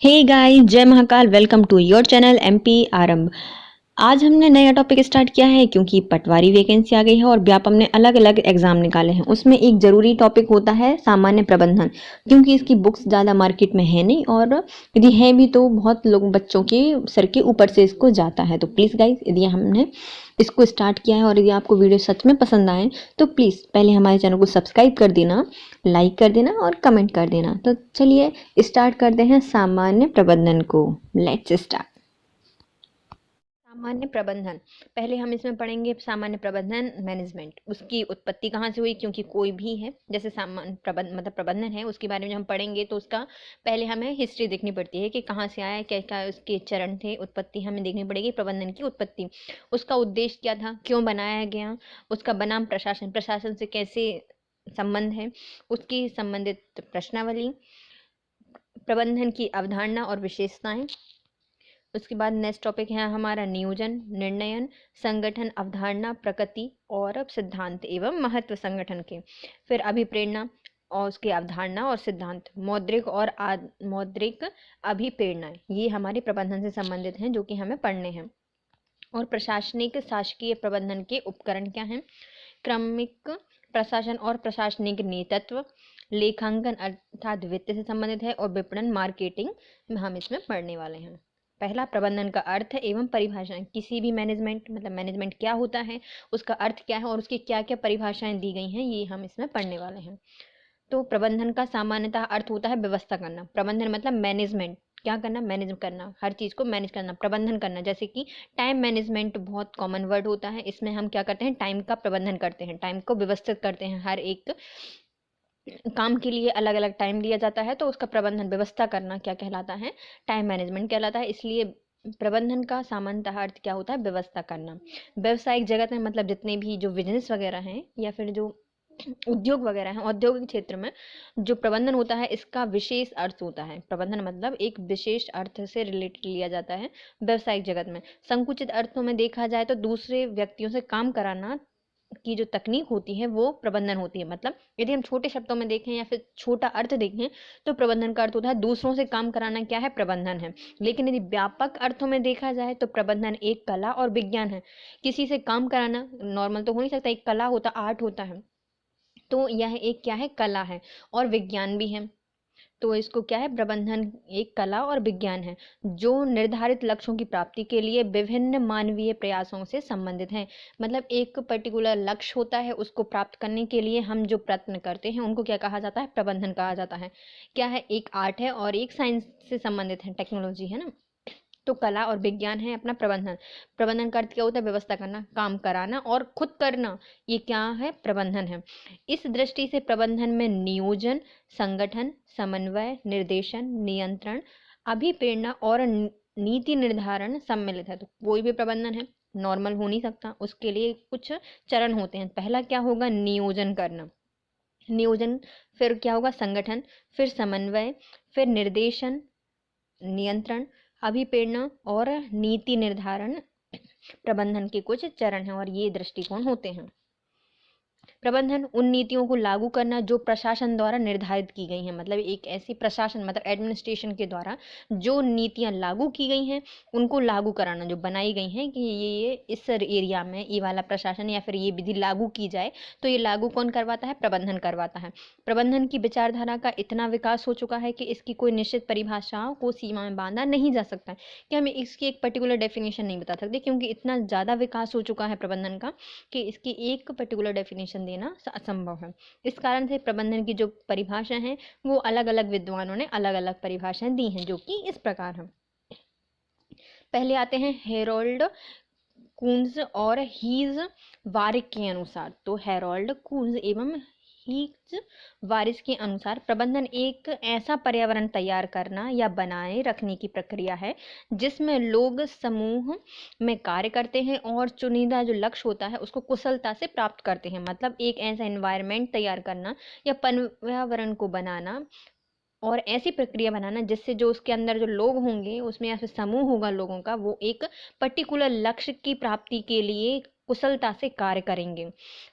हे guys, जय Mahakal. Welcome to your channel MP Aarambh. आज हमने नया टॉपिक स्टार्ट किया है क्योंकि पटवारी वैकेंसी आ गई है और व्यापम ने अलग अलग एग्जाम निकाले हैं। उसमें एक जरूरी टॉपिक होता है सामान्य प्रबंधन, क्योंकि इसकी बुक्स ज़्यादा मार्केट में है नहीं और यदि है भी तो बहुत लोग बच्चों के सर के ऊपर से इसको जाता है। तो प्लीज़ गाइस, यदि हमने इसको स्टार्ट किया है और यदि आपको वीडियो सच में पसंद आए तो प्लीज़ पहले हमारे चैनल को सब्सक्राइब कर देना, लाइक कर देना और कमेंट कर देना। तो चलिए स्टार्ट करते हैं सामान्य प्रबंधन को। Let's start. सामान्य प्रबंधन, पहले हम इसमें पढ़ेंगे सामान्य प्रबंधन मैनेजमेंट। उसकी उत्पत्ति कहाँ से हुई, क्योंकि कोई भी है जैसे सामान्य मतलब प्रबंधन है, उसके बारे में जब हम पढ़ेंगे तो उसका पहले हमें हिस्ट्री देखनी पड़ती है कि कहाँ से आया, क्या क्या उसके चरण थे, उत्पत्ति हमें देखनी पड़ेगी। प्रबंधन की उत्पत्ति, उसका उद्देश्य क्या था, क्यों बनाया गया, उसका बनाम प्रशासन, प्रशासन से कैसे संबंध है, उसकी संबंधित प्रश्नावली, प्रबंधन की अवधारणा और विशेषताएं। उसके बाद नेक्स्ट टॉपिक है हमारा नियोजन, निर्णयन, संगठन, अवधारणा, प्रकृति और सिद्धांत एवं महत्व संगठन के। फिर अभिप्रेरणा और उसकी अवधारणा और सिद्धांत, मौद्रिक और मौद्रिक अभिप्रेरणाएं, ये हमारे प्रबंधन से संबंधित हैं जो कि हमें पढ़ने हैं। और प्रशासनिक शासकीय प्रबंधन के उपकरण क्या हैं, क्रमिक प्रशासन और प्रशासनिक नेतृत्व, लेखांकन अर्थात वित्त से संबंधित है, और विपणन मार्केटिंग में हम इसमें पढ़ने वाले हैं। पहला, प्रबंधन का अर्थ एवं परिभाषाएं। किसी भी मैनेजमेंट मतलब मैनेजमेंट क्या होता है, उसका अर्थ क्या है और उसकी क्या क्या परिभाषाएं दी गई हैं, ये हम इसमें पढ़ने वाले हैं। तो प्रबंधन का सामान्यतः अर्थ होता है व्यवस्था करना। प्रबंधन मतलब मैनेजमेंट, क्या करना, मैनेज करना, हर चीज़ को मैनेज करना, प्रबंधन करना। जैसे कि टाइम मैनेजमेंट बहुत कॉमन वर्ड होता है, इसमें हम क्या करते हैं, टाइम का प्रबंधन करते हैं, टाइम को व्यवस्थित करते हैं। हर एक काम के लिए अलग अलग टाइम दिया जाता है, तो उसका प्रबंधन व्यवस्था करना क्या कहलाता है, टाइम मैनेजमेंट कहलाता है। इसलिए प्रबंधन का सामान्यतः अर्थ क्या होता है, व्यवस्था करना। व्यवसायिक जगत में मतलब जितने भी जो बिजनेस वगैरह हैं या फिर जो उद्योग वगैरह हैं, औद्योगिक क्षेत्र में जो प्रबंधन होता है इसका विशेष अर्थ होता है। प्रबंधन मतलब एक विशेष अर्थ से रिलेटेड लिया जाता है व्यवसायिक जगत में। संकुचित अर्थों में देखा जाए तो दूसरे व्यक्तियों से काम कराना की जो तकनीक होती है वो प्रबंधन होती है। मतलब यदि हम छोटे शब्दों में देखें या फिर छोटा अर्थ देखें तो प्रबंधन का अर्थ होता है दूसरों से काम कराना, क्या है, प्रबंधन है। लेकिन यदि व्यापक अर्थों में देखा जाए तो प्रबंधन एक कला और विज्ञान है। किसी से काम कराना नॉर्मल तो हो नहीं सकता, एक कला होता, आर्ट होता है। तो यह एक क्या है, कला है और विज्ञान भी है। तो इसको क्या है, प्रबंधन एक कला और विज्ञान है जो निर्धारित लक्ष्यों की प्राप्ति के लिए विभिन्न मानवीय प्रयासों से संबंधित है। मतलब एक पर्टिकुलर लक्ष्य होता है, उसको प्राप्त करने के लिए हम जो प्रयत्न करते हैं उनको क्या कहा जाता है, प्रबंधन कहा जाता है। क्या है, एक आर्ट है और एक साइंस से संबंधित है, टेक्नोलॉजी है ना। तो कला और विज्ञान है अपना प्रबंधन। प्रबंधन का अर्थ क्या होता है, व्यवस्था करना, काम कराना और खुद करना, ये क्या है, प्रबंधन है। इस दृष्टि से प्रबंधन में नियोजन, संगठन, समन्वय, निर्देशन, नियंत्रण, अभिप्रेरणा और नीति निर्धारण सम्मिलित है। तो कोई भी प्रबंधन है नॉर्मल हो नहीं सकता, उसके लिए कुछ चरण होते हैं। पहला क्या होगा, नियोजन करना, नियोजन। फिर क्या होगा, संगठन, फिर समन्वय, फिर निर्देशन, नियंत्रण, अभिप्रेरणा और नीति निर्धारण। प्रबंधन के कुछ चरण हैं और ये दृष्टिकोण होते हैं। प्रबंधन उन नीतियों को लागू करना जो प्रशासन द्वारा निर्धारित की गई हैं। मतलब एक ऐसी प्रशासन मतलब एडमिनिस्ट्रेशन के द्वारा जो नीतियां लागू की गई हैं उनको लागू कराना, जो बनाई गई हैं कि ये इस एरिया में ये वाला प्रशासन या फिर ये विधि लागू की जाए, तो ये लागू कौन करवाता है, प्रबंधन करवाता है। प्रबंधन की विचारधारा का इतना विकास हो चुका है कि इसकी कोई निश्चित परिभाषाओं को सीमा में बांधा नहीं जा सकता है कि हम इसकी एक पर्टिकुलर डेफिनेशन नहीं बता सकते, क्योंकि इतना ज़्यादा विकास हो चुका है प्रबंधन का कि इसकी एक पर्टिकुलर डेफिनेशन देना असंभव है। इस कारण से प्रबंधन की जो परिभाषा है वो अलग अलग विद्वानों ने अलग अलग परिभाषाएं दी हैं, जो कि इस प्रकार हैं। पहले आते हैं हेरोल्ड कून्स और हीज वारिक के अनुसार। तो हेरोल्ड कून्स एवं हीज वारिस के अनुसार प्रबंधन एक ऐसा पर्यावरण तैयार करना या बनाए रखने की प्रक्रिया है जिसमें लोग समूह में कार्य करते हैं और चुनिंदा जो लक्ष्य होता है उसको कुशलता से प्राप्त करते हैं। मतलब एक ऐसा एनवायरनमेंट तैयार करना या पर्यावरण को बनाना और ऐसी प्रक्रिया बनाना जिससे जो उसके अंदर जो लोग होंगे उसमें या फिर समूह होगा लोगों का, वो एक पर्टिकुलर लक्ष्य की प्राप्ति के लिए कुशलता से कार्य करेंगे।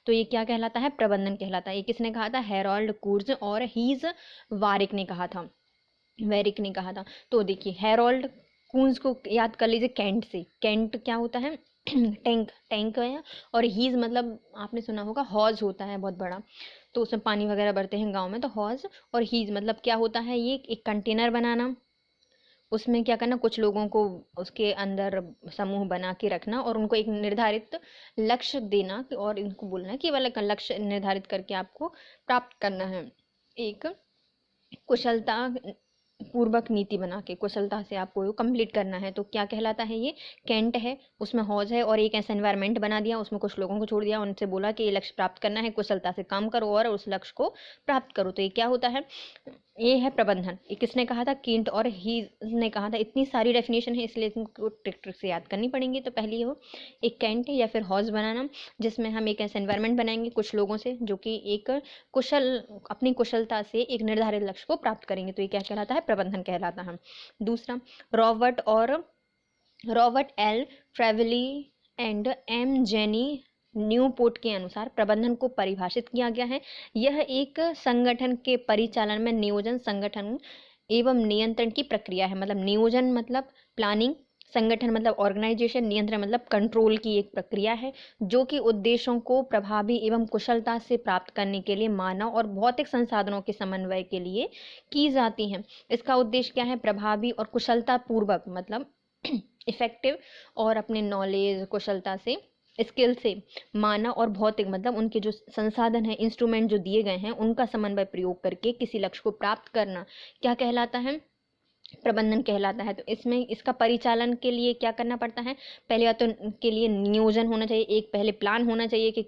तो ये क्या कहलाता है, प्रबंधन कहलाता है। ये किसने कहा था, हेरोल्ड कूर्ज और हीज वारिक ने कहा था। वेरिक ने कहा था। तो देखिए हैरोल्ड कून्स को याद कर लीजिए कैंट से। कैंट क्या होता है? टैंक, टैंक है। और हीज मतलब आपने सुना होगा हौज होता है बहुत बड़ा, तो उसमें पानी वगैरह भरते हैं गांव में, तो हौज। और हीज मतलब क्या होता है? ये एक कंटेनर बनाना, उसमें क्या करना, कुछ लोगों को उसके अंदर समूह बना के रखना और उनको एक निर्धारित लक्ष्य देना और इनको बोलना कि वाला लक्ष्य निर्धारित करके आपको प्राप्त करना है। एक कुशलता पूर्वक नीति बना के कुशलता से आपको कंप्लीट करना है, तो क्या कहलाता है ये? कैंट है। उसमें हौज है और एक ऐसा एनवायरनमेंट बना दिया, उसमें कुछ लोगों को छोड़ दिया, उनसे बोला कि ये लक्ष्य प्राप्त करना है, कुशलता से काम करो और उस लक्ष्य को प्राप्त करो। तो ये क्या होता है? ये है प्रबंधन। ये किसने कहा था? किंट और ही ने कहा था। इतनी सारी डेफिनेशन है इसलिए इनको ट्रिक ट्रिक से याद करनी पड़ेंगी। तो पहली हो एक कैंट या फिर हौज बनाना, जिसमें हम एक ऐसा एनवायरनमेंट बनाएंगे कुछ लोगों से जो कि एक कुशल अपनी कुशलता से एक निर्धारित लक्ष्य को प्राप्त करेंगे, तो ये क्या कहलाता है? प्रबंधन कहलाता है। दूसरा, Robert L Trewatha and M Gene Newport के अनुसार प्रबंधन को परिभाषित किया गया है। यह एक संगठन के परिचालन में नियोजन, संगठन एवं नियंत्रण की प्रक्रिया है। मतलब नियोजन मतलब प्लानिंग, संगठन मतलब ऑर्गेनाइजेशन, नियंत्रण मतलब कंट्रोल की एक प्रक्रिया है जो कि उद्देश्यों को प्रभावी एवं कुशलता से प्राप्त करने के लिए मानव और भौतिक संसाधनों के समन्वय के लिए की जाती है। इसका उद्देश्य क्या है? प्रभावी और कुशलता पूर्वक मतलब इफेक्टिव और अपने नॉलेज कुशलता से स्किल से मानव और भौतिक मतलब उनके जो संसाधन है, इंस्ट्रूमेंट जो दिए गए हैं, उनका समन्वय प्रयोग करके किसी लक्ष्य को प्राप्त करना क्या कहलाता है? प्रबंधन कहलाता है। तो इसमें इसका परिचालन के लिए क्या करना पड़ता है? पहले बात तो के लिए नियोजन होना चाहिए, एक पहले प्लान होना चाहिए कि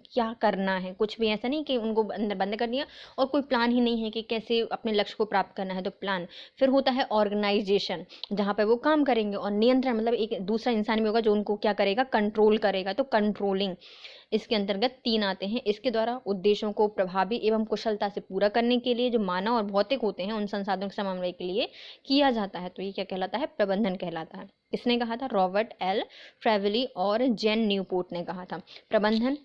क्या करना है। कुछ भी ऐसा नहीं कि उनको अंदर बंद कर दिया और कोई प्लान ही नहीं है कि कैसे अपने लक्ष्य को प्राप्त करना है, तो प्लान। फिर होता है ऑर्गेनाइजेशन, जहाँ पे वो काम करेंगे। और नियंत्रण मतलब एक दूसरा इंसान भी होगा जो उनको क्या करेगा? कंट्रोल करेगा, तो कंट्रोलिंग इसके अंतर्गत 3 आते हैं। इसके द्वारा उद्देश्यों को प्रभावी एवं कुशलता से पूरा करने के लिए जो मानव और भौतिक होते हैं उन संसाधनों के समन्वय के लिए किया जाता है, तो ये क्या कहलाता है? प्रबंधन कहलाता है। किसने कहा था? रॉबर्ट एल ट्रेवली और जेन न्यूपोर्ट ने कहा था। प्रबंधन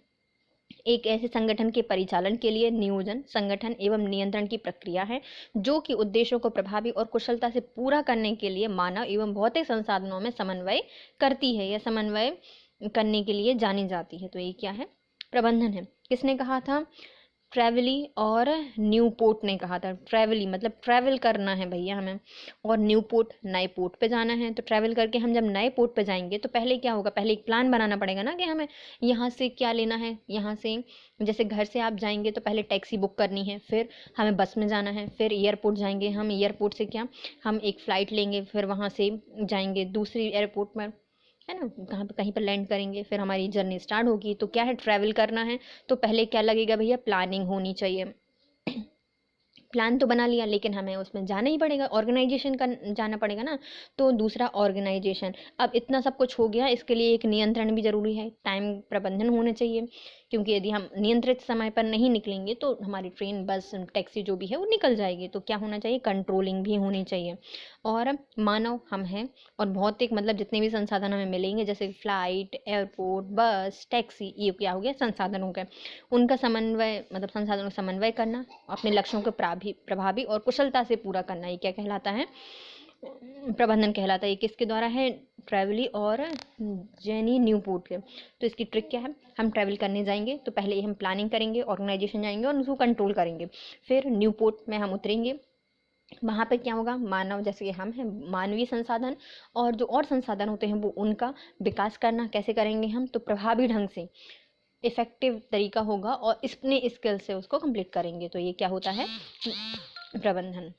एक ऐसे संगठन के परिचालन के लिए नियोजन, संगठन एवं नियंत्रण की प्रक्रिया है जो कि उद्देश्यों को प्रभावी और कुशलता से पूरा करने के लिए मानव एवं भौतिक संसाधनों में समन्वय करती है या समन्वय करने के लिए जानी जाती है। तो ये क्या है? प्रबंधन है। किसने कहा था? ट्रेवली और न्यूपोर्ट ने कहा था। ट्रेवली मतलब ट्रैवल करना है भैया हमें, और न्यूपोर्ट नए पोर्ट पे जाना है। तो ट्रैवल करके हम जब नए पोर्ट पे जाएंगे तो पहले क्या होगा? पहले एक प्लान बनाना पड़ेगा ना कि हमें यहाँ से क्या लेना है। यहाँ से जैसे घर से आप जाएंगे तो पहले टैक्सी बुक करनी है, फिर हमें बस में जाना है, फिर एयरपोर्ट जाएंगे हम, एयरपोर्ट से क्या हम एक फ़्लाइट लेंगे, फिर वहाँ से जाएंगे दूसरी एयरपोर्ट पर, है ना, कहाँ पे कहीं पर लैंड करेंगे, फिर हमारी जर्नी स्टार्ट होगी। तो क्या है? ट्रैवल करना है, तो पहले क्या लगेगा भैया? प्लानिंग होनी चाहिए। प्लान तो बना लिया लेकिन हमें उसमें जाना ही पड़ेगा, ऑर्गेनाइजेशन का जाना पड़ेगा ना। तो दूसरा ऑर्गेनाइजेशन। अब इतना सब कुछ हो गया, इसके लिए एक नियंत्रण भी जरूरी है, टाइम प्रबंधन होना चाहिए, क्योंकि यदि हम नियंत्रित समय पर नहीं निकलेंगे तो हमारी ट्रेन, बस, टैक्सी जो भी है वो निकल जाएगी। तो क्या होना चाहिए? कंट्रोलिंग भी होनी चाहिए। और मानव हम हैं और भौतिक मतलब जितने भी संसाधन हमें मिलेंगे जैसे फ्लाइट, एयरपोर्ट, बस, टैक्सी, ये क्या हो गया? संसाधनों का, उनका समन्वय मतलब संसाधनों का समन्वय करना, अपने लक्ष्यों को प्रभावी और कुशलता से पूरा करना, ये क्या कहलाता है? प्रबंधन कहलाता है। ये किसके द्वारा है? ट्रेवली और जेनी न्यूपोर्ट के। तो इसकी ट्रिक क्या है? हम ट्रैवल करने जाएंगे तो पहले हम प्लानिंग करेंगे, ऑर्गेनाइजेशन जाएंगे और उसको कंट्रोल करेंगे। फिर न्यूपोर्ट में हम उतरेंगे, वहाँ पे क्या होगा? मानव जैसे कि हम हैं, मानवीय संसाधन और जो और संसाधन होते हैं वो उनका विकास करना। कैसे करेंगे हम? तो प्रभावी ढंग से, इफेक्टिव तरीका होगा और अपने स्किल से उसको कंप्लीट करेंगे। तो ये क्या होता है? प्रबंधन।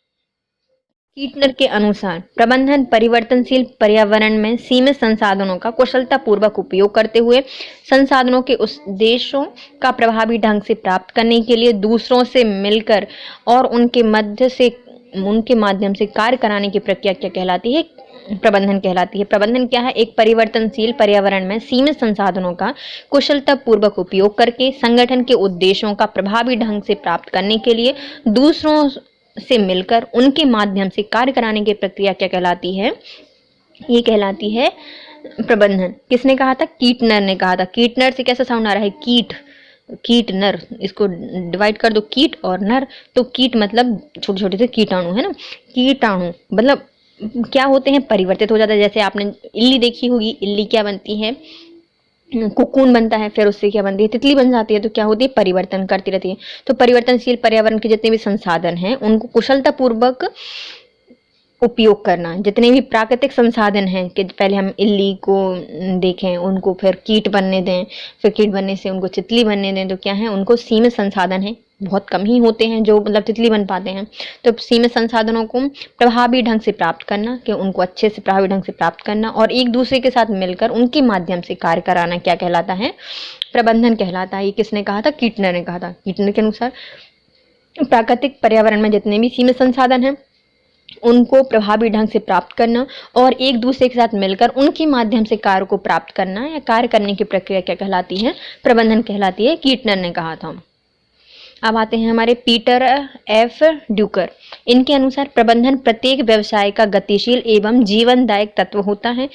कीटनर के अनुसार प्रबंधन परिवर्तनशील पर्यावरण में सीमित संसाधनों का कुशलतापूर्वक उपयोग करते हुए संसाधनों के उद्देश्यों का प्रभावी ढंग से प्राप्त करने के लिए दूसरों से मिलकर और उनके माध्यम से कार्य कराने की प्रक्रिया क्या कहलाती है? प्रबंधन कहलाती है। प्रबंधन क्या है? एक परिवर्तनशील पर्यावरण में सीमित संसाधनों का कुशलतापूर्वक उपयोग करके संगठन के उद्देश्यों का प्रभावी ढंग से प्राप्त करने के लिए दूसरों से मिलकर उनके माध्यम से कार्य कराने की प्रक्रिया क्या कहलाती है? ये कहलाती है प्रबंधन। किसने कहा था? कीटनर ने कहा था। कीटनर से कैसा साउंड आ रहा है? कीट, कीट नर, इसको डिवाइड कर दो कीट और नर, तो कीट मतलब छोटे छोटे से कीटाणु है ना, कीटाणु मतलब क्या होते हैं, परिवर्तित हो जाता है। जैसे आपने इल्ली देखी होगी, इल्ली क्या बनती है, कोकून बनता है, फिर उससे क्या बनती है, तितली बन जाती है। तो क्या होती है, परिवर्तन करती रहती है। तो परिवर्तनशील पर्यावरण के जितने भी संसाधन हैं उनको कुशलता पूर्वक उपयोग करना। जितने भी प्राकृतिक संसाधन हैं, कि पहले हम इल्ली को देखें, उनको फिर कीट बनने दें, फिर कीट बनने से उनको तितली बनने दें, तो क्या है, उनको सीमित संसाधन है, बहुत कम ही होते हैं जो मतलब तितली बन पाते हैं। तो सीमित संसाधनों को प्रभावी ढंग से प्राप्त करना, कि उनको अच्छे से प्रभावी ढंग से प्राप्त करना और एक दूसरे के साथ मिलकर उनके माध्यम से कार्य कराना, क्या कहलाता है, प्रबंधन कहलाता है। ये किसने कहा था, कीटनर ने कहा था। कीटनर के अनुसार प्राकृतिक पर्यावरण में जितने भी सीमित संसाधन हैं उनको प्रभावी ढंग से प्राप्त करना और एक दूसरे के साथ मिलकर उनके माध्यम से कार्य को प्राप्त करना या कार्य करने की प्रक्रिया क्या कहलाती है, प्रबंधन कहलाती है, कीटनर ने कहा था। अब आते हैं हमारे पीटर एफ ड्यूकर। इनके अनुसार प्रबंधन प्रत्येक व्यवसाय का गतिशील एवं जीवनदायक तत्व होता है,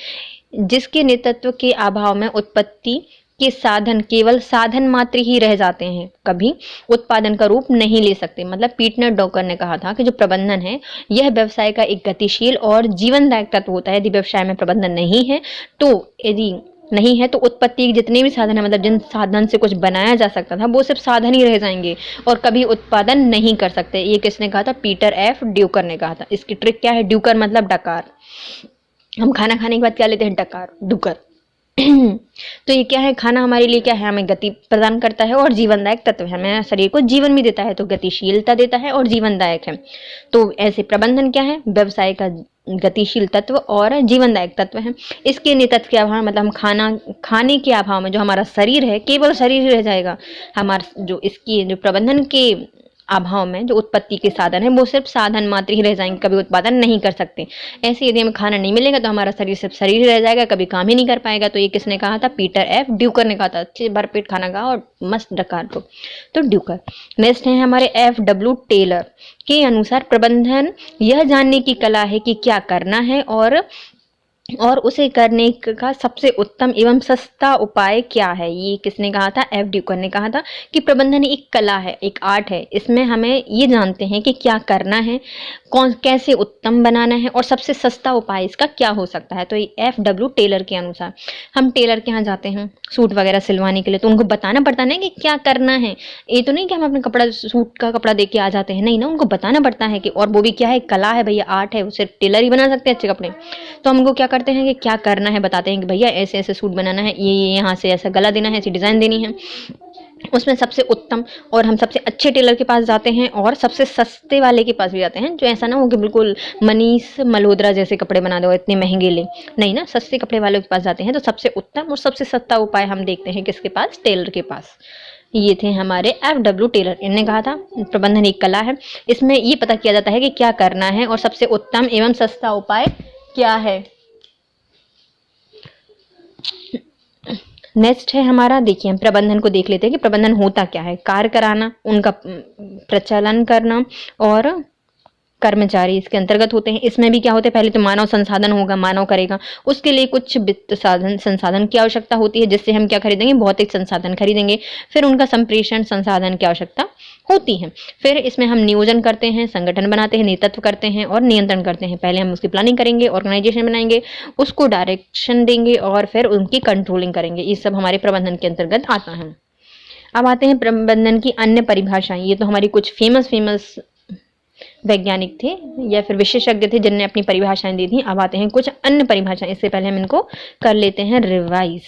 जिसके नेतृत्व के अभाव में उत्पत्ति के साधन केवल साधन मात्र ही रह जाते हैं, कभी उत्पादन का रूप नहीं ले सकते। मतलब पीटर डॉकर ने कहा था कि जो प्रबंधन है यह व्यवसाय का एक गतिशील और जीवनदायक तत्व होता है। यदि व्यवसाय में प्रबंधन नहीं है तो यदि नहीं है तो उत्पत्ति के जितने भी साधन है, मतलब जिन साधन से कुछ बनाया जा सकता था वो सिर्फ साधन ही रह जाएंगे और कभी उत्पादन नहीं कर सकते। ये किसने कहा था, पीटर एफ ड्यूकर ने कहा था। इसकी ट्रिक क्या है, ड्यूकर मतलब डकार, हम खाना खाने के बाद क्या लेते हैं, डकार, डुकर। तो ये क्या है, खाना हमारे लिए क्या है, हमें गति प्रदान करता है और जीवनदायक तत्व है, हमें शरीर को जीवन भी देता है, तो गतिशीलता देता है और जीवनदायक है। तो ऐसे प्रबंधन क्या है, व्यवसाय का गतिशील तत्व और जीवनदायक तत्व है। इसके नेतृत्व के अभाव मतलब हम खाने के अभाव में जो हमारा शरीर है केवल शरीर ही रह जाएगा। हमारा जो इसकी जो प्रबंधन के अभाव में जो उत्पत्ति के साधन है वो सिर्फ साधन मात्र ही रह जाएंगे, कभी उत्पादन नहीं कर सकते। ऐसे यदि हमें खाना नहीं मिलेगा तो हमारा शरीर सिर्फ शरीर ही रह जाएगा, कभी काम ही नहीं कर पाएगा। तो ये किसने कहा था, पीटर एफ ड्यूकर ने कहा था। अच्छे भरपेट खाना खाओ और मस्त डकार दो, तो ड्यूकर। नेक्स्ट है हमारे एफ डब्ल्यू टेलर के अनुसार प्रबंधन यह जानने की कला है कि क्या करना है और उसे करने का सबसे उत्तम एवं सस्ता उपाय क्या है। ये किसने कहा था, एफ ड्यूकर ने कहा था कि प्रबंधन एक कला है, एक आर्ट है। इसमें हमें ये जानते हैं कि क्या करना है, कौन कैसे उत्तम बनाना है और सबसे सस्ता उपाय इसका क्या हो सकता है। तो ये एफ डब्ल्यू टेलर के अनुसार, हम टेलर के यहाँ जाते हैं सूट वगैरह सिलवाने के लिए, तो उनको बताना पड़ता है ना कि क्या करना है। ये तो नहीं कि हम अपने कपड़ा सूट का कपड़ा दे के आ जाते हैं, नहीं ना, उनको बताना पड़ता है कि, और वो भी क्या है, कला है भैया, आर्ट है, वो सिर्फ टेलर ही बना सकते हैं अच्छे कपड़े। तो हमको क्या करते हैं कि क्या करना है बताते हैं कि भैया ऐसे ऐसे सूट बनाना है, ये यहाँ से ऐसा गला देना है, ऐसी डिज़ाइन देनी है। उसमें सबसे उत्तम और हम सबसे अच्छे टेलर के पास जाते हैं और सबसे सस्ते वाले के पास भी जाते हैं, जो ऐसा ना हो कि बिल्कुल मनीष मल्होत्रा जैसे कपड़े बना दो, इतने महंगे ले, नहीं ना, सस्ते कपड़े वालों के पास जाते हैं। तो सबसे उत्तम और सबसे सस्ता उपाय हम देखते हैं किसके पास, टेलर के पास। ये थे हमारे एफ डब्ल्यू टेलर। इन्होंने कहा था प्रबंधन एक कला है, इसमें ये पता किया जाता है कि क्या करना है और सबसे उत्तम एवं सस्ता उपाय क्या है। नेक्स्ट है हमारा, देखिए हम प्रबंधन को देख लेते हैं कि प्रबंधन होता क्या है। कार्य कराना, उनका प्रचलन करना और कर्मचारी इसके अंतर्गत होते हैं। इसमें भी क्या होते हैं, पहले तो मानव संसाधन होगा, मानव करेगा, उसके लिए कुछ वित्त संसाधन की आवश्यकता होती है, जिससे हम क्या खरीदेंगे, भौतिक संसाधन खरीदेंगे। फिर उनका संप्रेषण संसाधन की आवश्यकता होती है। फिर इसमें हम नियोजन करते हैं, संगठन बनाते हैं, नेतृत्व करते हैं और नियंत्रण करते हैं। पहले हम उसकी प्लानिंग करेंगे, ऑर्गेनाइजेशन बनाएंगे, उसको डायरेक्शन देंगे और फिर उनकी कंट्रोलिंग करेंगे। ये सब हमारे प्रबंधन के अंतर्गत आता है। अब आते हैं प्रबंधन की अन्य परिभाषाएं। ये तो हमारी कुछ फेमस वैज्ञानिक थे या फिर विशेषज्ञ थे जिनने अपनी परिभाषाएं दी थी। अब आते हैं कुछ अन्य परिभाषाएं, इससे पहले हम इनको कर लेते हैं रिवाइज।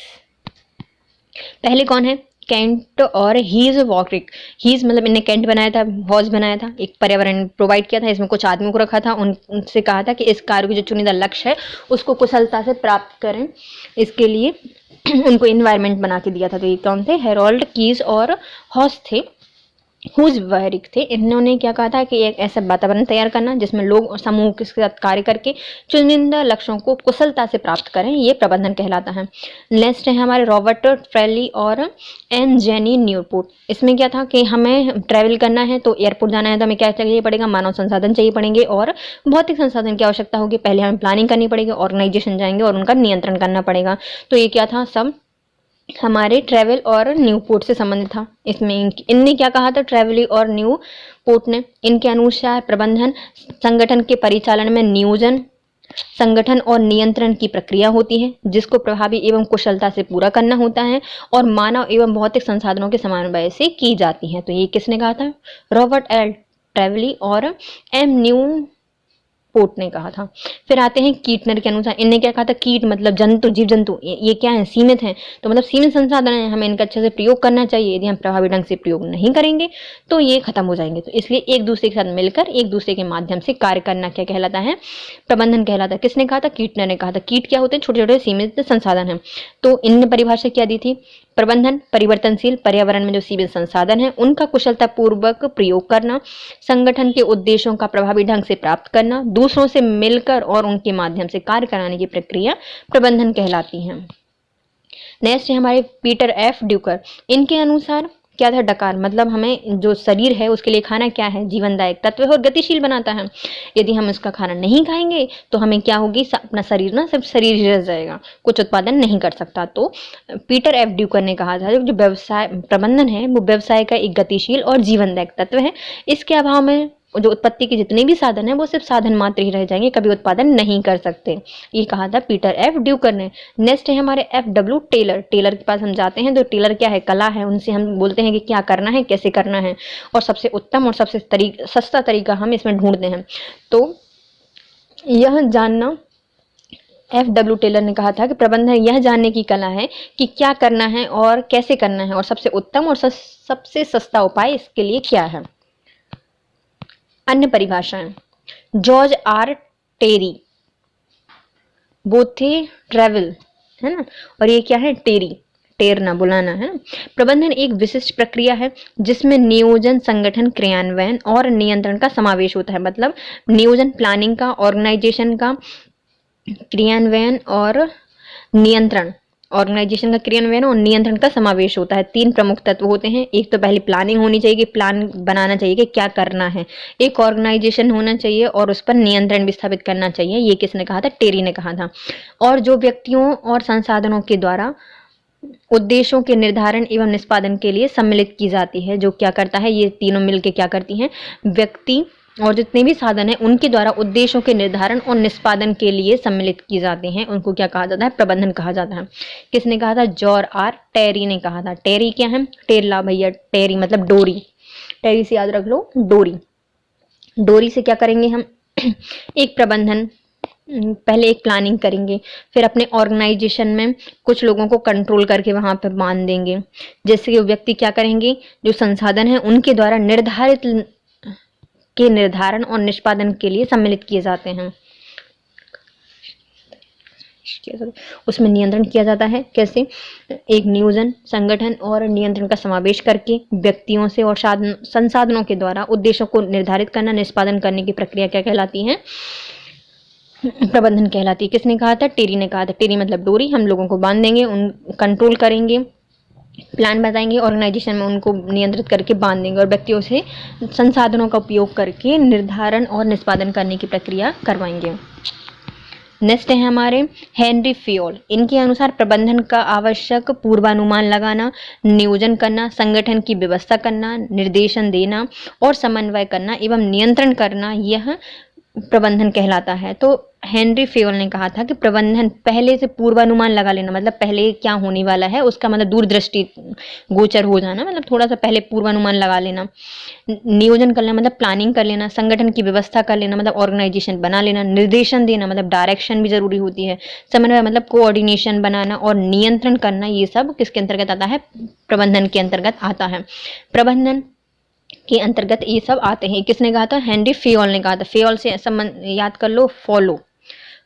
पहले कौन है, कैंट और हीज वॉर्विक। हीज मतलब इन्हें कैंट बनाया था, हॉज बनाया था, एक पर्यावरण प्रोवाइड किया था, इसमें कुछ आदमियों को रखा था, उनसे कहा था कि इस कार्य के जो चुनिंदा लक्ष्य है उसको कुशलता से प्राप्त करें, इसके लिए उनको इन्वायरमेंट बना के दिया था। तो ये कौन थे, हेरोल्ड कीज और हॉस थे, हुज वहरिक थे। इन्होंने क्या कहा था कि एक ऐसा वातावरण तैयार करना जिसमें लोग और समूह के साथ कार्य करके चुनिंदा लक्ष्यों को कुशलता से प्राप्त करें, ये प्रबंधन कहलाता है। नेक्स्ट है हमारे रॉबर्ट फ्रेली और एन जेनी न्यूपोर्ट। इसमें क्या था कि हमें ट्रैवल करना है तो एयरपोर्ट जाना है तो हमें क्या चाहिए पड़ेगा, मानव संसाधन चाहिए पड़ेंगे और भौतिक संसाधन की आवश्यकता होगी। पहले हमें प्लानिंग करनी पड़ेगी, ऑर्गेनाइजेशन जाएंगे और उनका नियंत्रण करना पड़ेगा। तो ये क्या था, सब हमारे ट्रैवल और न्यू पोर्ट से संबंधित था। इसमें इनने क्या कहा था, ट्रैवल और न्यू पोर्ट ने, इनके अनुसार प्रबंधन संगठन के परिचालन में नियोजन, संगठन और नियंत्रण की प्रक्रिया होती है जिसको प्रभावी एवं कुशलता से पूरा करना होता है और मानव एवं भौतिक संसाधनों के समन्वय से की जाती है। तो ये किसने कहा था, रॉबर्ट एल ट्रेवली और एम न्यू पोर्ट ने कहा था। फिर आते हैं कीटनर के अनुसार, इनने क्या कहा था, कीट मतलब जंतु, जीव जंतु, ये क्या है, सीमित हैं, तो मतलब सीमित संसाधन है, हमें इनका अच्छे से प्रयोग करना चाहिए। यदि हम प्रभावी ढंग से प्रयोग नहीं करेंगे तो ये खत्म हो जाएंगे। तो इसलिए एक दूसरे के साथ मिलकर एक दूसरे के माध्यम से कार्य करना क्या कहलाता है, प्रबंधन कहलाता है। किसने कहा था, कीटनर ने कहा था। कीट क्या होते हैं, छोटे छोटे सीमित संसाधन है। तो इनने परिभाषा क्या दी थी, प्रबंधन परिवर्तनशील पर्यावरण में जो सीमित संसाधन है उनका कुशलतापूर्वक प्रयोग करना, संगठन के उद्देश्यों का प्रभावी ढंग से प्राप्त करना, दूसरों से मिलकर और उनके माध्यम से कार्य कराने की प्रक्रिया प्रबंधन कहलाती है। नेक्स्ट है हमारे पीटर एफ ड्यूकर। इनके अनुसार क्या था, डकार मतलब हमें जो शरीर है उसके लिए खाना क्या है, जीवनदायक तत्व है और गतिशील बनाता है। यदि हम उसका खाना नहीं खाएंगे तो हमें क्या होगी, अपना शरीर ना सिर्फ शरीर ही रह जाएगा, कुछ उत्पादन नहीं कर सकता। तो पीटर एफ ड्यूकर ने कहा था जो व्यवसाय प्रबंधन है वो व्यवसाय का एक गतिशील और जीवनदायक तत्व है। इसके अभाव में जो उत्पत्ति के जितने भी साधन है वो सिर्फ साधन मात्र ही रह जाएंगे, कभी उत्पादन नहीं कर सकते। ये कहा था पीटर एफ ड्यूकर ने। नेक्स्ट है हमारे एफ डब्ल्यू टेलर। टेलर के पास हम जाते हैं तो टेलर क्या है, कला है, उनसे हम बोलते हैं कि क्या करना है, कैसे करना है और सबसे उत्तम और सबसे सस्ता तरीका हम इसमें ढूंढते हैं। तो यह जानना, एफ डब्ल्यू टेलर ने कहा था कि प्रबंधन यह जानने की कला है कि क्या करना है और कैसे करना है और सबसे उत्तम और सबसे सस्ता उपाय इसके लिए क्या है। अन्य परिभाषाएं, जॉर्ज आर टेरी, वो थे ट्रेवल, है ना, और ये क्या है, टेरी, टेरना बुलाना है। प्रबंधन एक विशिष्ट प्रक्रिया है जिसमें नियोजन, संगठन, क्रियान्वयन और नियंत्रण का समावेश होता है। मतलब नियोजन प्लानिंग का, ऑर्गेनाइजेशन का, क्रियान्वयन और नियंत्रण, ऑर्गेनाइजेशन का क्रियान्वयन और नियंत्रण का समावेश होता है। 3 प्रमुख तत्व होते हैं। एक तो पहले प्लानिंग होनी चाहिए कि प्लान बनाना चाहिए कि क्या करना है, एक ऑर्गेनाइजेशन होना चाहिए और उस पर नियंत्रण भी स्थापित करना चाहिए। ये किसने कहा था, टेरी ने कहा था। और जो व्यक्तियों और संसाधनों के द्वारा उद्देश्यों के निर्धारण एवं निष्पादन के लिए सम्मिलित की जाती है। जो क्या करता है, ये तीनों मिलकर क्या करती हैं, व्यक्ति और जितने भी साधन हैं उनके द्वारा उद्देश्यों के निर्धारण और निष्पादन के लिए सम्मिलित की जाते हैं, उनको क्या कहा जाता है, प्रबंधन कहा जाता है। किसने कहा था, जॉर्ज आर टेरी ने कहा था। टेरी क्या है, टेरला भैया, टेरी मतलब डोरी, टेरी से याद रख लो, डोरी। डोरी से क्या करेंगे हम, एक प्रबंधन, पहले एक प्लानिंग करेंगे, फिर अपने ऑर्गेनाइजेशन में कुछ लोगों को कंट्रोल करके वहां पर बांध देंगे। जैसे कि व्यक्ति क्या करेंगे, जो संसाधन है उनके द्वारा निर्धारित के निर्धारण और निष्पादन के लिए सम्मिलित किए जाते हैं, उसमें नियंत्रण किया जाता है। कैसे, एक नियोजन, संगठन और नियंत्रण का समावेश करके व्यक्तियों से और संसाधनों के द्वारा उद्देश्यों को निर्धारित करना, निष्पादन करने की प्रक्रिया क्या कहलाती है, प्रबंधन कहलाती है। किसने कहा था, टेरी ने कहा था। टेरी मतलब डोरी, हम लोगों को बांध देंगे, उन कंट्रोल करेंगे, प्लान बताएंगे, ऑर्गेनाइजेशन में उनको नियंत्रित करके बांध देंगे और व्यक्तियों से संसाधनों का उपयोग करके निर्धारण और निष्पादन करने की प्रक्रिया करवाएंगे। नेक्स्ट है हमारे हेनरी फियोल। इनके अनुसार प्रबंधन का आवश्यक पूर्वानुमान लगाना, नियोजन करना, संगठन की व्यवस्था करना, निर्देशन देना और समन्वय करना एवं नियंत्रण करना, यह प्रबंधन कहलाता है। तो हेनरी फेयोल ने कहा था कि प्रबंधन पहले से पूर्वानुमान लगा लेना, मतलब पहले क्या होने वाला है उसका मतलब दूरदृष्टि गोचर हो जाना, मतलब थोड़ा सा पहले पूर्वानुमान लगा लेना। नियोजन कर लेना मतलब प्लानिंग कर लेना, संगठन की व्यवस्था कर लेना मतलब ऑर्गेनाइजेशन बना लेना, निर्देशन देना मतलब डायरेक्शन भी जरूरी होती है, समन्वय मतलब कोऑर्डिनेशन बनाना और नियंत्रण करना, ये सब किसके अंतर्गत आता है, प्रबंधन के अंतर्गत आता है। प्रबंधन के अंतर्गत ये सब आते हैं। किसने कहा था, हेनरी फेयोल ने कहा था। फेयोल से संबंध याद कर लो,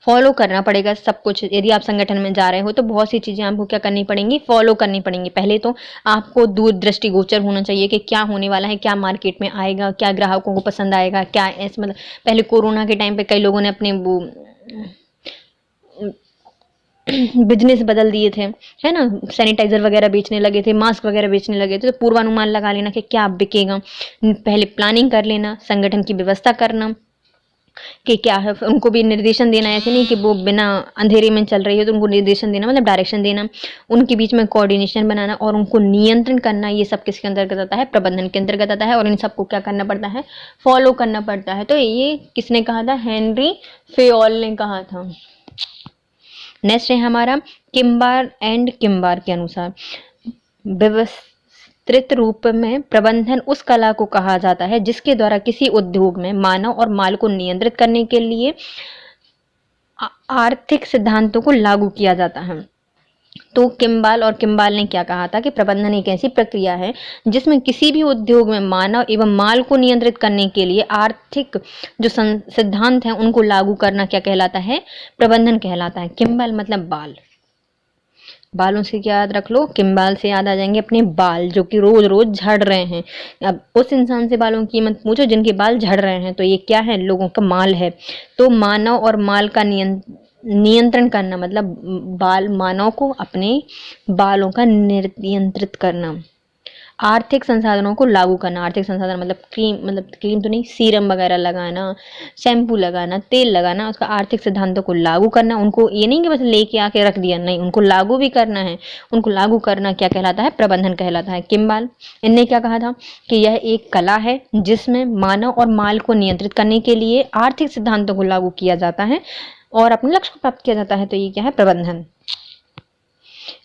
फॉलो करना पड़ेगा सब कुछ। यदि आप संगठन में जा रहे हो तो बहुत सी चीजें आपको क्या करनी पड़ेंगी, फॉलो करनी पड़ेंगी। पहले तो आपको दूरदृष्टि गोचर होना चाहिए कि क्या होने वाला है, क्या मार्केट में आएगा, क्या ग्राहकों को पसंद आएगा, क्या ऐसे, मतलब पहले कोरोना के टाइम पे कई लोगों ने अपने वो बिजनेस बदल दिए थे, है ना, सैनिटाइजर वगैरह बेचने लगे थे, मास्क वगैरह बेचने लगे थे। तो पूर्वानुमान लगा लेना कि क्या बिकेगा, पहले प्लानिंग कर लेना, संगठन की व्यवस्था करना, कि क्या है, उनको भी निर्देशन देना, ऐसे नहीं कि वो बिना अंधेरे में चल रही है तो उनको निर्देशन देना, मतलब डायरेक्शन देना, उनके बीच में कोऑर्डिनेशन बनाना और उनको नियंत्रण करना, ये सब किसके अंतर्गत आता है? प्रबंधन के अंतर्गत आता है। और इन सबको क्या करना पड़ता है? फॉलो करना पड़ता है। तो ये किसने कहा था? हेनरी फेयोल ने कहा था। नेक्स्ट है हमारा किम्बार एंड किम्बार के अनुसार विस्तृत रूप में प्रबंधन उस कला को कहा जाता है जिसके द्वारा किसी उद्योग में मानव और माल को नियंत्रित करने के लिए आर्थिक सिद्धांतों को लागू किया जाता है। तो किम्बाल और किम्बाल ने क्या कहा था कि प्रबंधन एक ऐसी प्रक्रिया है जिसमें किसी भी उद्योग में मानव एवं माल को नियंत्रित करने के लिए आर्थिक जो सिद्धांत हैं उनको लागू करना क्या कहलाता है? प्रबंधन कहलाता है। किम्बाल मतलब बाल, बालों से क्या याद रख लो? किम्बाल से याद आ जाएंगे अपने बाल जो कि रोज रोज झड़ रहे हैं। अब उस इंसान से बालों की कीमत पूछो जिनके बाल झड़ रहे हैं, तो ये क्या है? लोगों का माल है। तो मानव और माल का नियंत्रण करना मतलब बाल, मानव को अपने बालों का नियंत्रित करना। आर्थिक संसाधनों को लागू करना, आर्थिक संसाधन मतलब क्रीम तो नहीं, सीरम वगैरह लगाना, शैम्पू लगाना, तेल लगाना, उसका आर्थिक सिद्धांतों को लागू करना। उनको ये नहीं कि बस लेके आके रख दिया, नहीं, उनको लागू भी करना है। उनको लागू करना क्या कहलाता है? प्रबंधन कहलाता है। किम्बाल इनने क्या कहा था कि यह एक कला है जिसमें मानव और माल को नियंत्रित करने के लिए आर्थिक सिद्धांतों को लागू किया जाता है और अपने लक्ष्य को प्राप्त किया जाता है। तो ये क्या है? प्रबंधन।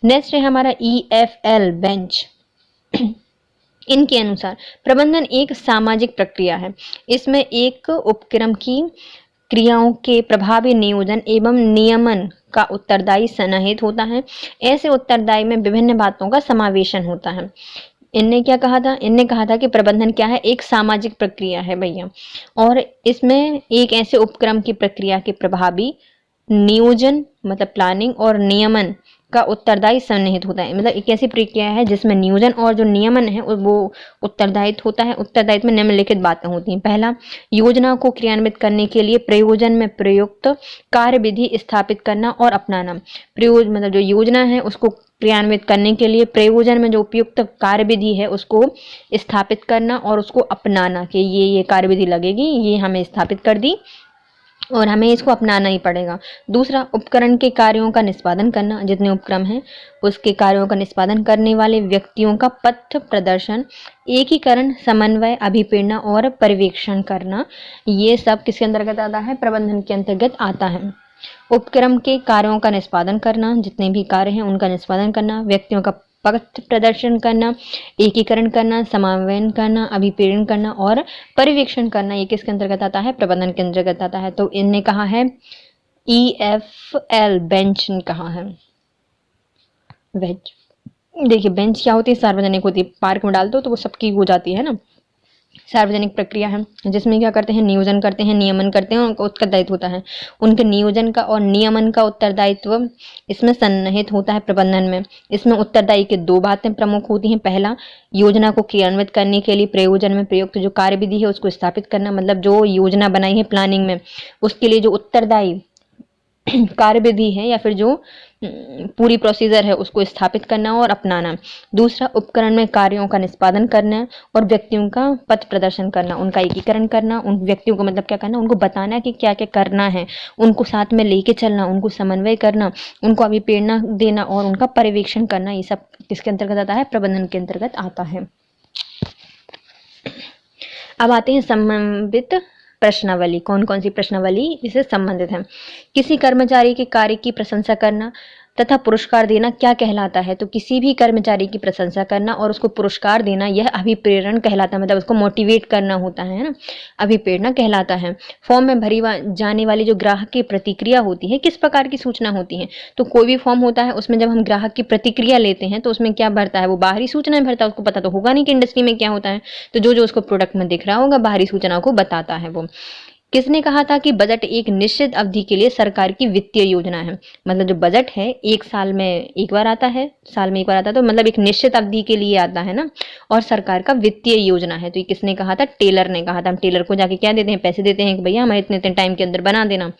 नेक्स्ट है हमारा EFL बेंच। इनके अनुसार प्रबंधन एक सामाजिक प्रक्रिया है। इसमें एक उपक्रम की क्रियाओं के प्रभावी नियोजन एवं नियमन का उत्तरदायी सन्निहित होता है। ऐसे उत्तरदायी में विभिन्न बातों का समावेशन होता है। इनने क्या कहा था? इनने कहा था कि प्रबंधन क्या है? एक सामाजिक प्रक्रिया है भैया, और इसमें एक ऐसे उपक्रम की प्रक्रिया के प्रभावी नियोजन मतलब प्लानिंग और नियमन का उत्तरदायी सन्निहित होता है। मतलब एक ऐसी प्रक्रिया है जिसमें नियोजन और जो नियमन है वो उत्तरदायित्व होता है। उत्तरदायित्व में निम्नलिखित बातें होती हैं। पहला, योजना को क्रियान्वित करने के लिए प्रयोजन में प्रयुक्त कार्यविधि स्थापित करना और अपनाना। प्रयोजन मतलब जो योजना है उसको क्रियान्वित करने के लिए प्रयोजन में जो उपयुक्त कार्यविधि है उसको स्थापित करना और उसको अपनाना कि ये कार्यविधि लगेगी, ये हमें स्थापित कर दी और हमें इसको अपनाना ही पड़ेगा। दूसरा, उपकरण के कार्यों का निष्पादन करना, जितने उपक्रम हैं उसके कार्यों का निष्पादन करने वाले व्यक्तियों का पथ प्रदर्शन, एकीकरण, समन्वय, अभिप्रेरणा और पर्यवेक्षण करना, ये सब किसके अंतर्गत आता है? प्रबंधन के अंतर्गत आता है। उपक्रम के कार्यों का निष्पादन करना, जितने भी कार्य हैं उनका निष्पादन करना, व्यक्तियों का पथ प्रदर्शन करना, एकीकरण करना, समन्वय करना, अभिप्रेरण करना और पर्यवेक्षण करना, ये किसके अंतर्गत आता है? प्रबंधन के अंतर्गत आता है। तो इनने कहा है EFL बेंच ने कहा है। बेंच देखिए, बेंच क्या होती है? सार्वजनिक होती है। पार्क में डाल दो तो वो सबकी हो जाती है ना। सार्वजनिक प्रक्रिया है जिसमें क्या करते हैं? नियोजन करते हैं, नियमन करते हैं, उनका उत्तरदायित्व होता है। उनके नियोजन का और नियमन का उत्तरदायित्व इसमें सन्निहित होता है प्रबंधन में। इसमें उत्तरदायी की दो बातें प्रमुख होती हैं। पहला, योजना को क्रियान्वित करने के लिए प्रयोजन में प्रयुक्त जो कार्यविधि है उसको स्थापित करना, मतलब जो योजना बनाई है प्लानिंग में उसके लिए जो उत्तरदायी कार्यविधि है या फिर जो पूरी प्रोसीजर है उसको स्थापित करना और अपनाना। दूसरा, उपकरण में कार्यों का निष्पादन करना और व्यक्तियों का पथ प्रदर्शन करना, उनका एकीकरण करना, उन व्यक्तियों को मतलब क्या करना? उनको बताना कि क्या क्या करना है, उनको साथ में लेके चलना, उनको समन्वय करना, उनको अभिप्रेरणा देना और उनका पर्यवेक्षण करना, ये सब किसके अंतर्गत आता है? प्रबंधन के अंतर्गत आता है। अब आते हैं संबंधित प्रश्नावली। कौन कौन सी प्रश्नावली इससे संबंधित है? किसी कर्मचारी के कार्य की प्रशंसा करना तथा पुरस्कार देना क्या कहलाता है? तो किसी भी कर्मचारी की प्रशंसा करना और उसको पुरस्कार देना यह अभिप्रेरण कहलाता है, मतलब उसको मोटिवेट करना होता है ना, अभिप्रेरणा कहलाता है। फॉर्म में भरी जाने वाली जो ग्राहक की प्रतिक्रिया होती है, किस प्रकार की सूचना होती है? तो कोई भी फॉर्म होता है उसमें जब हम ग्राहक की प्रतिक्रिया लेते हैं तो उसमें क्या भरता है? वो बाहरी सूचना भरता है। उसको पता तो होगा नहीं कि इंडस्ट्री में क्या होता है, तो जो जो उसको प्रोडक्ट में दिख रहा होगा बाहरी सूचना को बताता है वो। किसने कहा था कि बजट एक निश्चित अवधि के लिए सरकार की वित्तीय योजना है? मतलब जो बजट है एक साल में एक बार आता है, साल में एक बार आता है, तो मतलब एक निश्चित अवधि के लिए आता है ना, और सरकार का वित्तीय योजना है। तो ये किसने कहा था? टेलर ने कहा था। हम टेलर को जाके क्या देते हैं? पैसे देते हैं कि भैया हमारे इतने इतने टाइम के अंदर बना देना।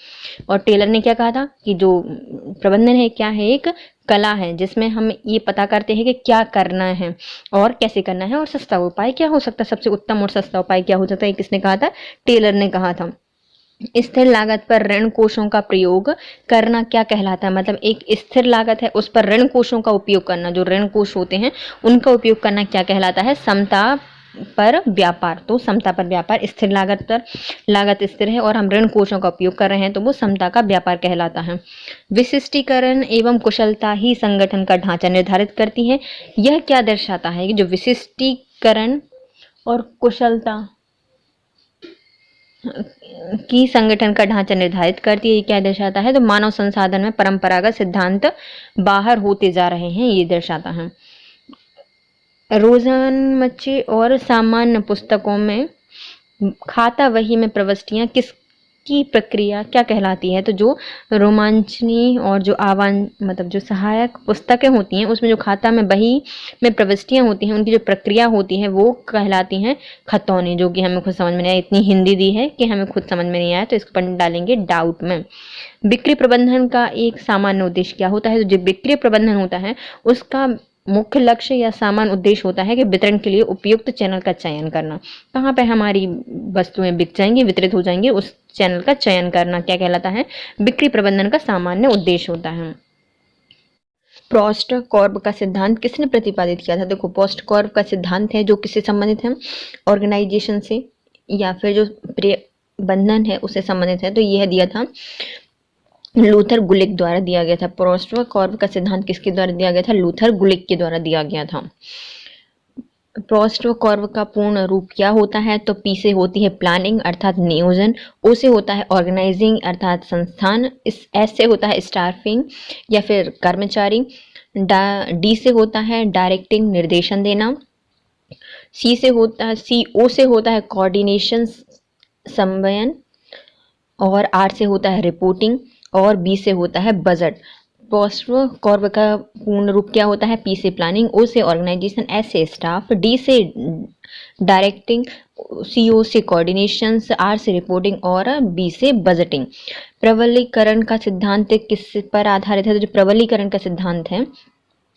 और टेलर ने क्या कहा था कि जो प्रबंधन है क्या है? एक कला है जिसमें हम ये पता करते हैं कि क्या करना है और कैसे करना है और सस्ता उपाय क्या हो सकता है, सबसे उत्तम और सस्ता उपाय क्या हो सकता है, किसने कहा था? टेलर ने कहा था। स्थिर लागत पर ऋण कोषों का प्रयोग करना क्या कहलाता है? मतलब एक स्थिर लागत है, उस पर ऋण कोषों का उपयोग करना, जो ऋण कोष होते हैं उनका उपयोग करना क्या कहलाता है? समता पर व्यापार। तो समता पर व्यापार, स्थिर लागत पर लागत स्थिर है और हम ऋण कोषों का उपयोग कर रहे हैं तो वो समता का व्यापार कहलाता है। विशिष्टीकरण एवं कुशलता ही संगठन का ढांचा निर्धारित करती है। यह क्या दर्शाता है कि जो विशिष्टीकरण और कुशलता की संगठन का ढांचा निर्धारित करती है, ये क्या दर्शाता है? तो मानव संसाधन में परंपरागत सिद्धांत बाहर होते जा रहे हैं, ये दर्शाता है। रोजमर्रा और सामान्य पुस्तकों में खाता वही में प्रविष्टियां किसकी प्रक्रिया क्या कहलाती है? तो जो रोमांचनी और जो मतलब जो सहायक पुस्तकें होती हैं उसमें जो खाता में वही में प्रविष्टियां होती हैं उनकी जो प्रक्रिया होती है वो कहलाती हैं खतौनी, जो कि हमें खुद समझ में नहीं आया। इतनी हिंदी दी है कि हमें खुद समझ में नहीं आया तो इसको पर डालेंगे डाउट में। बिक्री प्रबंधन का एक सामान्य उद्देश्य क्या होता है? तो जो बिक्री प्रबंधन होता है उसका मुख्य लक्ष्य या सामान्य उद्देश्य होता है कि वितरण के लिए उपयुक्त चैनल का चयन करना। कहाँ पे हमारी वस्तुएं बिक जाएंगी, वितरित हो जाएंगी, उस चैनल का चयन करना क्या कहलाता है? बिक्री प्रबंधन का सामान्य उद्देश्य होता है। पोस्टकॉर्ब का सिद्धांत किसने प्रतिपादित किया था? देखो, पोस्टकॉर्ब का सिद्धांत है जो किससे संबंधित है? ऑर्गेनाइजेशन से या फिर जो प्रबंधन है उससे संबंधित है। तो यह दिया था लूथर गुलिक द्वारा दिया गया था। पोस्टकॉर्ब का सिद्धांत किसके द्वारा दिया गया था? लूथर गुलिक के द्वारा दिया गया था। पोस्टकॉर्ब का पूर्ण रूप क्या होता है? तो पी से होती है प्लानिंग अर्थात नियोजन, ओ से होता है ऑर्गेनाइजिंग अर्थात संस्थान, एस से होता है स्टाफिंग या फिर कर्मचारी, डी से होता है डायरेक्टिंग निर्देशन देना, सी ओ से होता है कोऑर्डिनेशन समन्वयन, और आर से होता है रिपोर्टिंग, और बी से होता है बजट। पोस्टकॉर्ब का पूर्ण रूप क्या होता है? पी से प्लानिंग, ओ से ऑर्गेनाइजेशन, एस से स्टाफ, डी से डायरेक्टिंग, सी ओ से कोऑर्डिनेशन, आर से रिपोर्टिंग और बी से बजटिंग। प्रबलीकरण का सिद्धांत किस पर आधारित है? तो जो प्रबलीकरण का सिद्धांत है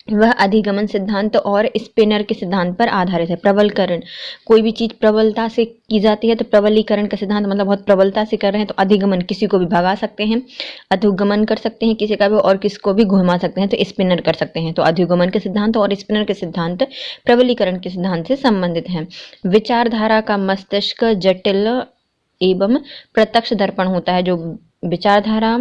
वह अधिगमन सिद्धांत और स्पिनर के सिद्धांत पर आधारित है। प्रबलकरण, कोई भी चीज प्रबलता से की जाती है तो प्रबलीकरण का सिद्धांत मतलब बहुत प्रबलता से कर रहे हैं। तो अधिगमन, किसी को भी भगा सकते हैं, अधिगमन कर सकते हैं किसी का भी, और किसको भी घुमा सकते हैं तो स्पिनर कर सकते हैं। तो अधिगमन के सिद्धांत और स्पिनर के सिद्धांत प्रबलीकरण के सिद्धांत से संबंधित हैं। विचारधारा का मस्तिष्क जटिल एवं प्रत्यक्ष दर्पण होता है। जो विचारधारा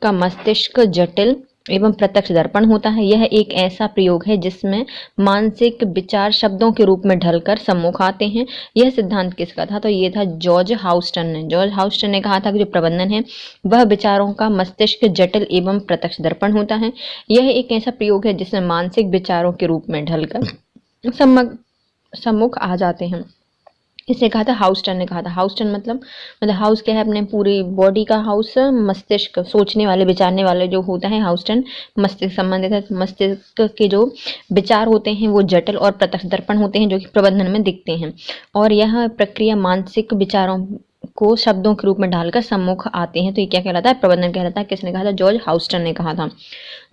का मस्तिष्क जटिल एवं प्रत्यक्ष दर्पण होता है, यह एक ऐसा प्रयोग है जिसमें मानसिक विचार शब्दों के रूप में ढलकर सम्मुख आते हैं। यह सिद्धांत किसका था? तो ये था जॉर्ज हाउस्टन ने। जॉर्ज हाउस्टन ने कहा था कि जो प्रबंधन है वह विचारों का मस्तिष्क जटिल एवं प्रत्यक्ष दर्पण होता है। यह एक ऐसा प्रयोग है जिसमें मानसिक विचारों के रूप में ढलकर सम्मुख आ जाते हैं। इसने कहा था, हाउस्टन ने कहा था। हाउस्टन मतलब हाउस क्या है? अपने पूरी बॉडी का हाउस, मस्तिष्क, सोचने वाले विचारने वाले जो होता है हाउस्टन मस्तिष्क संबंधित है। मस्तिष्क के जो विचार होते हैं वो जटिल और प्रत्यक्ष दर्पण होते हैं जो कि प्रबंधन में दिखते हैं, और यह प्रक्रिया मानसिक विचारों को शब्दों के रूप में ढालकर सम्मुख आते हैं। तो ये क्या कहलाता है? प्रबंधन कहलाता है। किसने कहा था? जॉर्ज हाउस्टन ने कहा था।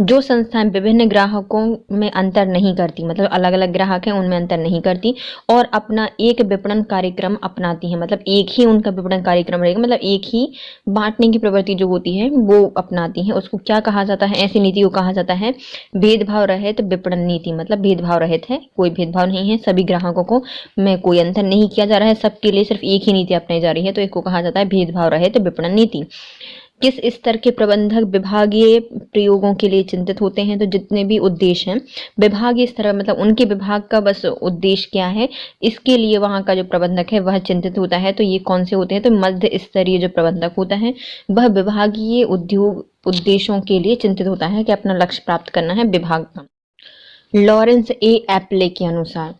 जो संस्थाएं विभिन्न ग्राहकों में अंतर नहीं करती, मतलब अलग अलग ग्राहक हैं उनमें अंतर नहीं करती, और अपना एक विपणन कार्यक्रम अपनाती हैं, मतलब एक ही उनका विपणन कार्यक्रम रहेगा, मतलब एक ही बांटने की प्रवृत्ति जो होती है वो अपनाती हैं, उसको क्या कहा जाता है? ऐसी नीति को कहा जाता है भेदभाव रहित विपणन नीति। मतलब भेदभाव रहित है, कोई भेदभाव नहीं है, सभी ग्राहकों को में कोई अंतर नहीं किया जा रहा है, सबके लिए सिर्फ एक ही नीति अपनाई जा रही है, तो इसको कहा जाता है भेदभाव रहित विपणन नीति। किस स्तर के प्रबंधक विभागीय प्रयोगों के लिए चिंतित होते हैं? तो जितने भी उद्देश्य हैं विभागीय स्तर, मतलब उनके विभाग का बस उद्देश्य क्या है, इसके लिए वहाँ का जो प्रबंधक है वह चिंतित होता है। तो ये कौन से होते हैं? तो मध्य स्तरीय जो प्रबंधक होता है वह विभागीय उद्देश्यों के लिए चिंतित होता है कि अपना लक्ष्य प्राप्त करना है विभाग का। लॉरेंस ए एप्ले के अनुसार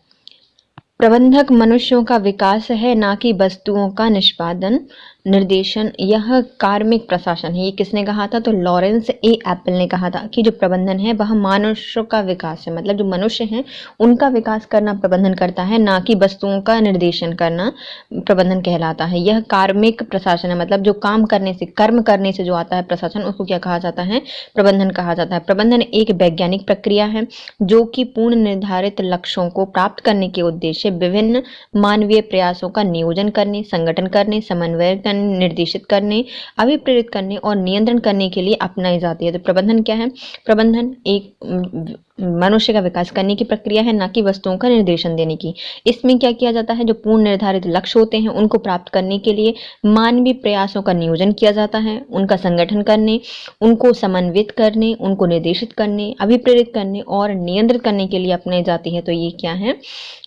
प्रबंधक मनुष्यों का विकास है, ना कि वस्तुओं का निष्पादन निर्देशन, यह कार्मिक प्रशासन है। ये किसने कहा था? तो लॉरेंस ए एप्पल ने कहा था कि जो प्रबंधन है वह मनुष्यों का विकास है, मतलब जो मनुष्य हैं उनका विकास करना प्रबंधन करता है, ना कि वस्तुओं का निर्देशन करना प्रबंधन कहलाता है। यह कार्मिक प्रशासन है, मतलब जो काम करने से, कर्म करने से जो आता है प्रशासन, उसको क्या कहा जाता है? प्रबंधन कहा जाता है। प्रबंधन एक वैज्ञानिक प्रक्रिया है जो कि पूर्ण निर्धारित लक्ष्यों को प्राप्त करने के उद्देश्य विभिन्न मानवीय प्रयासों का नियोजन करने, संगठन करने, समन्वय करने, निर्देशित करने, अभिप्रेरित करने और नियंत्रण करने के लिए अपनाई जाती है। तो प्रबंधन क्या है? प्रबंधन एक मनुष्य का विकास करने की प्रक्रिया है, ना कि वस्तुओं का निर्देशन देने की। इसमें क्या किया जाता है? जो पूर्ण निर्धारित लक्ष्य होते हैं उनको प्राप्त करने के लिए मानवीय प्रयासों का नियोजन किया जाता है, उनका संगठन करने, उनको समन्वित करने, उनको निर्देशित करने, अभिप्रेरित करने और नियंत्रित करने के लिए अपनाई जाती है। तो ये क्या है?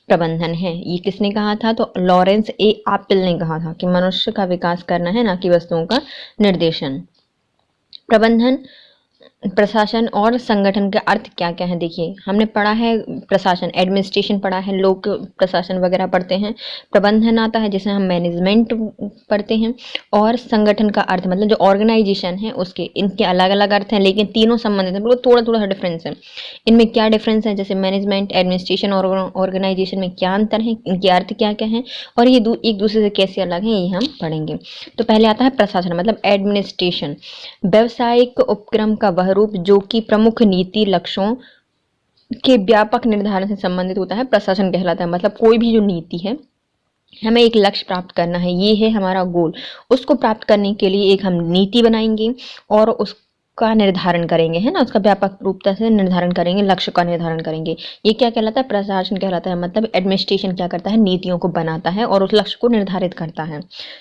प्रबंधन है। ये किसने कहा था? तो लॉरेंस ए एप्पल ने कहा था कि मनुष्य का विकास करना है, ना कि वस्तुओं का निर्देशन। प्रबंधन, प्रशासन और संगठन के अर्थ क्या क्या है? देखिए, हमने पढ़ा है प्रशासन, एडमिनिस्ट्रेशन पढ़ा है, लोक प्रशासन वगैरह पढ़ते हैं। प्रबंधन आता है जिसे हम मैनेजमेंट पढ़ते हैं। और संगठन का अर्थ मतलब जो ऑर्गेनाइजेशन है उसके, इनके अलग अलग अर्थ हैं लेकिन तीनों संबंधित हैं, थोड़ा थोड़ा डिफरेंस है। इनमें क्या डिफरेंस है? जैसे मैनेजमेंट, एडमिनिस्ट्रेशन और ऑर्गेनाइजेशन में क्या अंतर है, इनके अर्थ क्या क्या हैं और ये एक दूसरे से कैसे अलग हैं, ये हम पढ़ेंगे। तो पहले आता है प्रशासन मतलब एडमिनिस्ट्रेशन, व्यावसायिक उपक्रम का वह रूप जो कि प्रमुख नीति लक्ष्यों के व्यापक निर्धारण से संबंधित होता है, प्रशासन कहलाता है। मतलब कोई भी जो नीति है, हमें एक लक्ष्य प्राप्त करना है, ये है हमारा गोल, उसको प्राप्त करने के लिए एक हम नीति बनाएंगे और उसका निर्धारण करेंगे, है ना, उसका व्यापक रूपता से निर्धारण करेंगे, लक्ष्य का निर्धारण करेंगे। ये क्या कहलाता है? प्रशासन कहलाता है। मतलब एडमिनिस्ट्रेशन क्या करता है? नीतियों को बनाता है और उस लक्ष्य को निर्धारित करता है,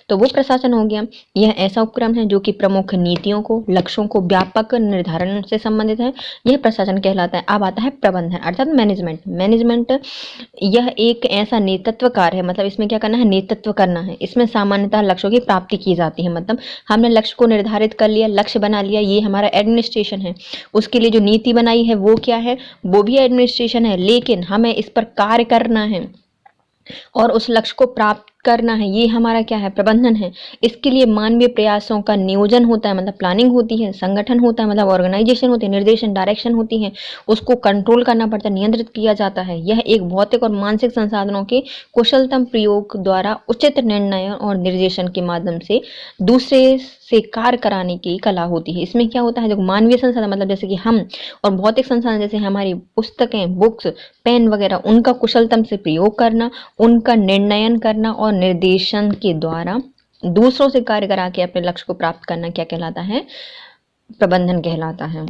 तो वो प्रशासन हो गया। यह ऐसा उपक्रम है जो कि प्रमुख नीतियों को, लक्ष्यों को व्यापक निर्धारण से संबंधित है, यह प्रशासन कहलाता है। अब आता है प्रबंधन अर्थात मैनेजमेंट। मैनेजमेंट यह एक ऐसा नेतृत्व कार्य है, मतलब इसमें क्या करना है? नेतृत्व करना है। इसमें सामान्यतः लक्ष्यों की प्राप्ति की जाती है, मतलब हमने लक्ष्य को निर्धारित कर लिया, लक्ष्य बना लिया, ये हमारा एडमिनिस्ट्रेशन है। उसके लिए जो नीति बनाई है वो क्या है? वो भी एडमिनिस्ट्रेशन है, लेकिन हमें इस पर कार्य करना है और उस लक्ष्य को प्राप्त करना है, ये हमारा क्या है? प्रबंधन है। इसके लिए मानवीय प्रयासों का नियोजन होता है, मतलब प्लानिंग होती है, संगठन होता है मतलब ऑर्गेनाइजेशन होती है, निर्देशन डायरेक्शन होती है, उसको कंट्रोल करना पड़ता है, नियंत्रित किया जाता है। यह एक भौतिक और मानसिक संसाधनों के कुशलतम प्रयोग द्वारा उचित निर्णय और निर्देशन के माध्यम से दूसरे से कार्य कराने की कला होती है। इसमें क्या होता है? जो मानवीय संसाधन मतलब जैसे कि हम, और भौतिक संसाधन जैसे हमारी पुस्तकें, बुक्स, पेन वगैरह, उनका कुशलतम से प्रयोग करना, उनका निर्णयन करना और निर्देशन के द्वारा दूसरों से कार्य करा के अपने लक्ष्य को प्राप्त करना क्या कहलाता है? प्रबंधन कहलाता है।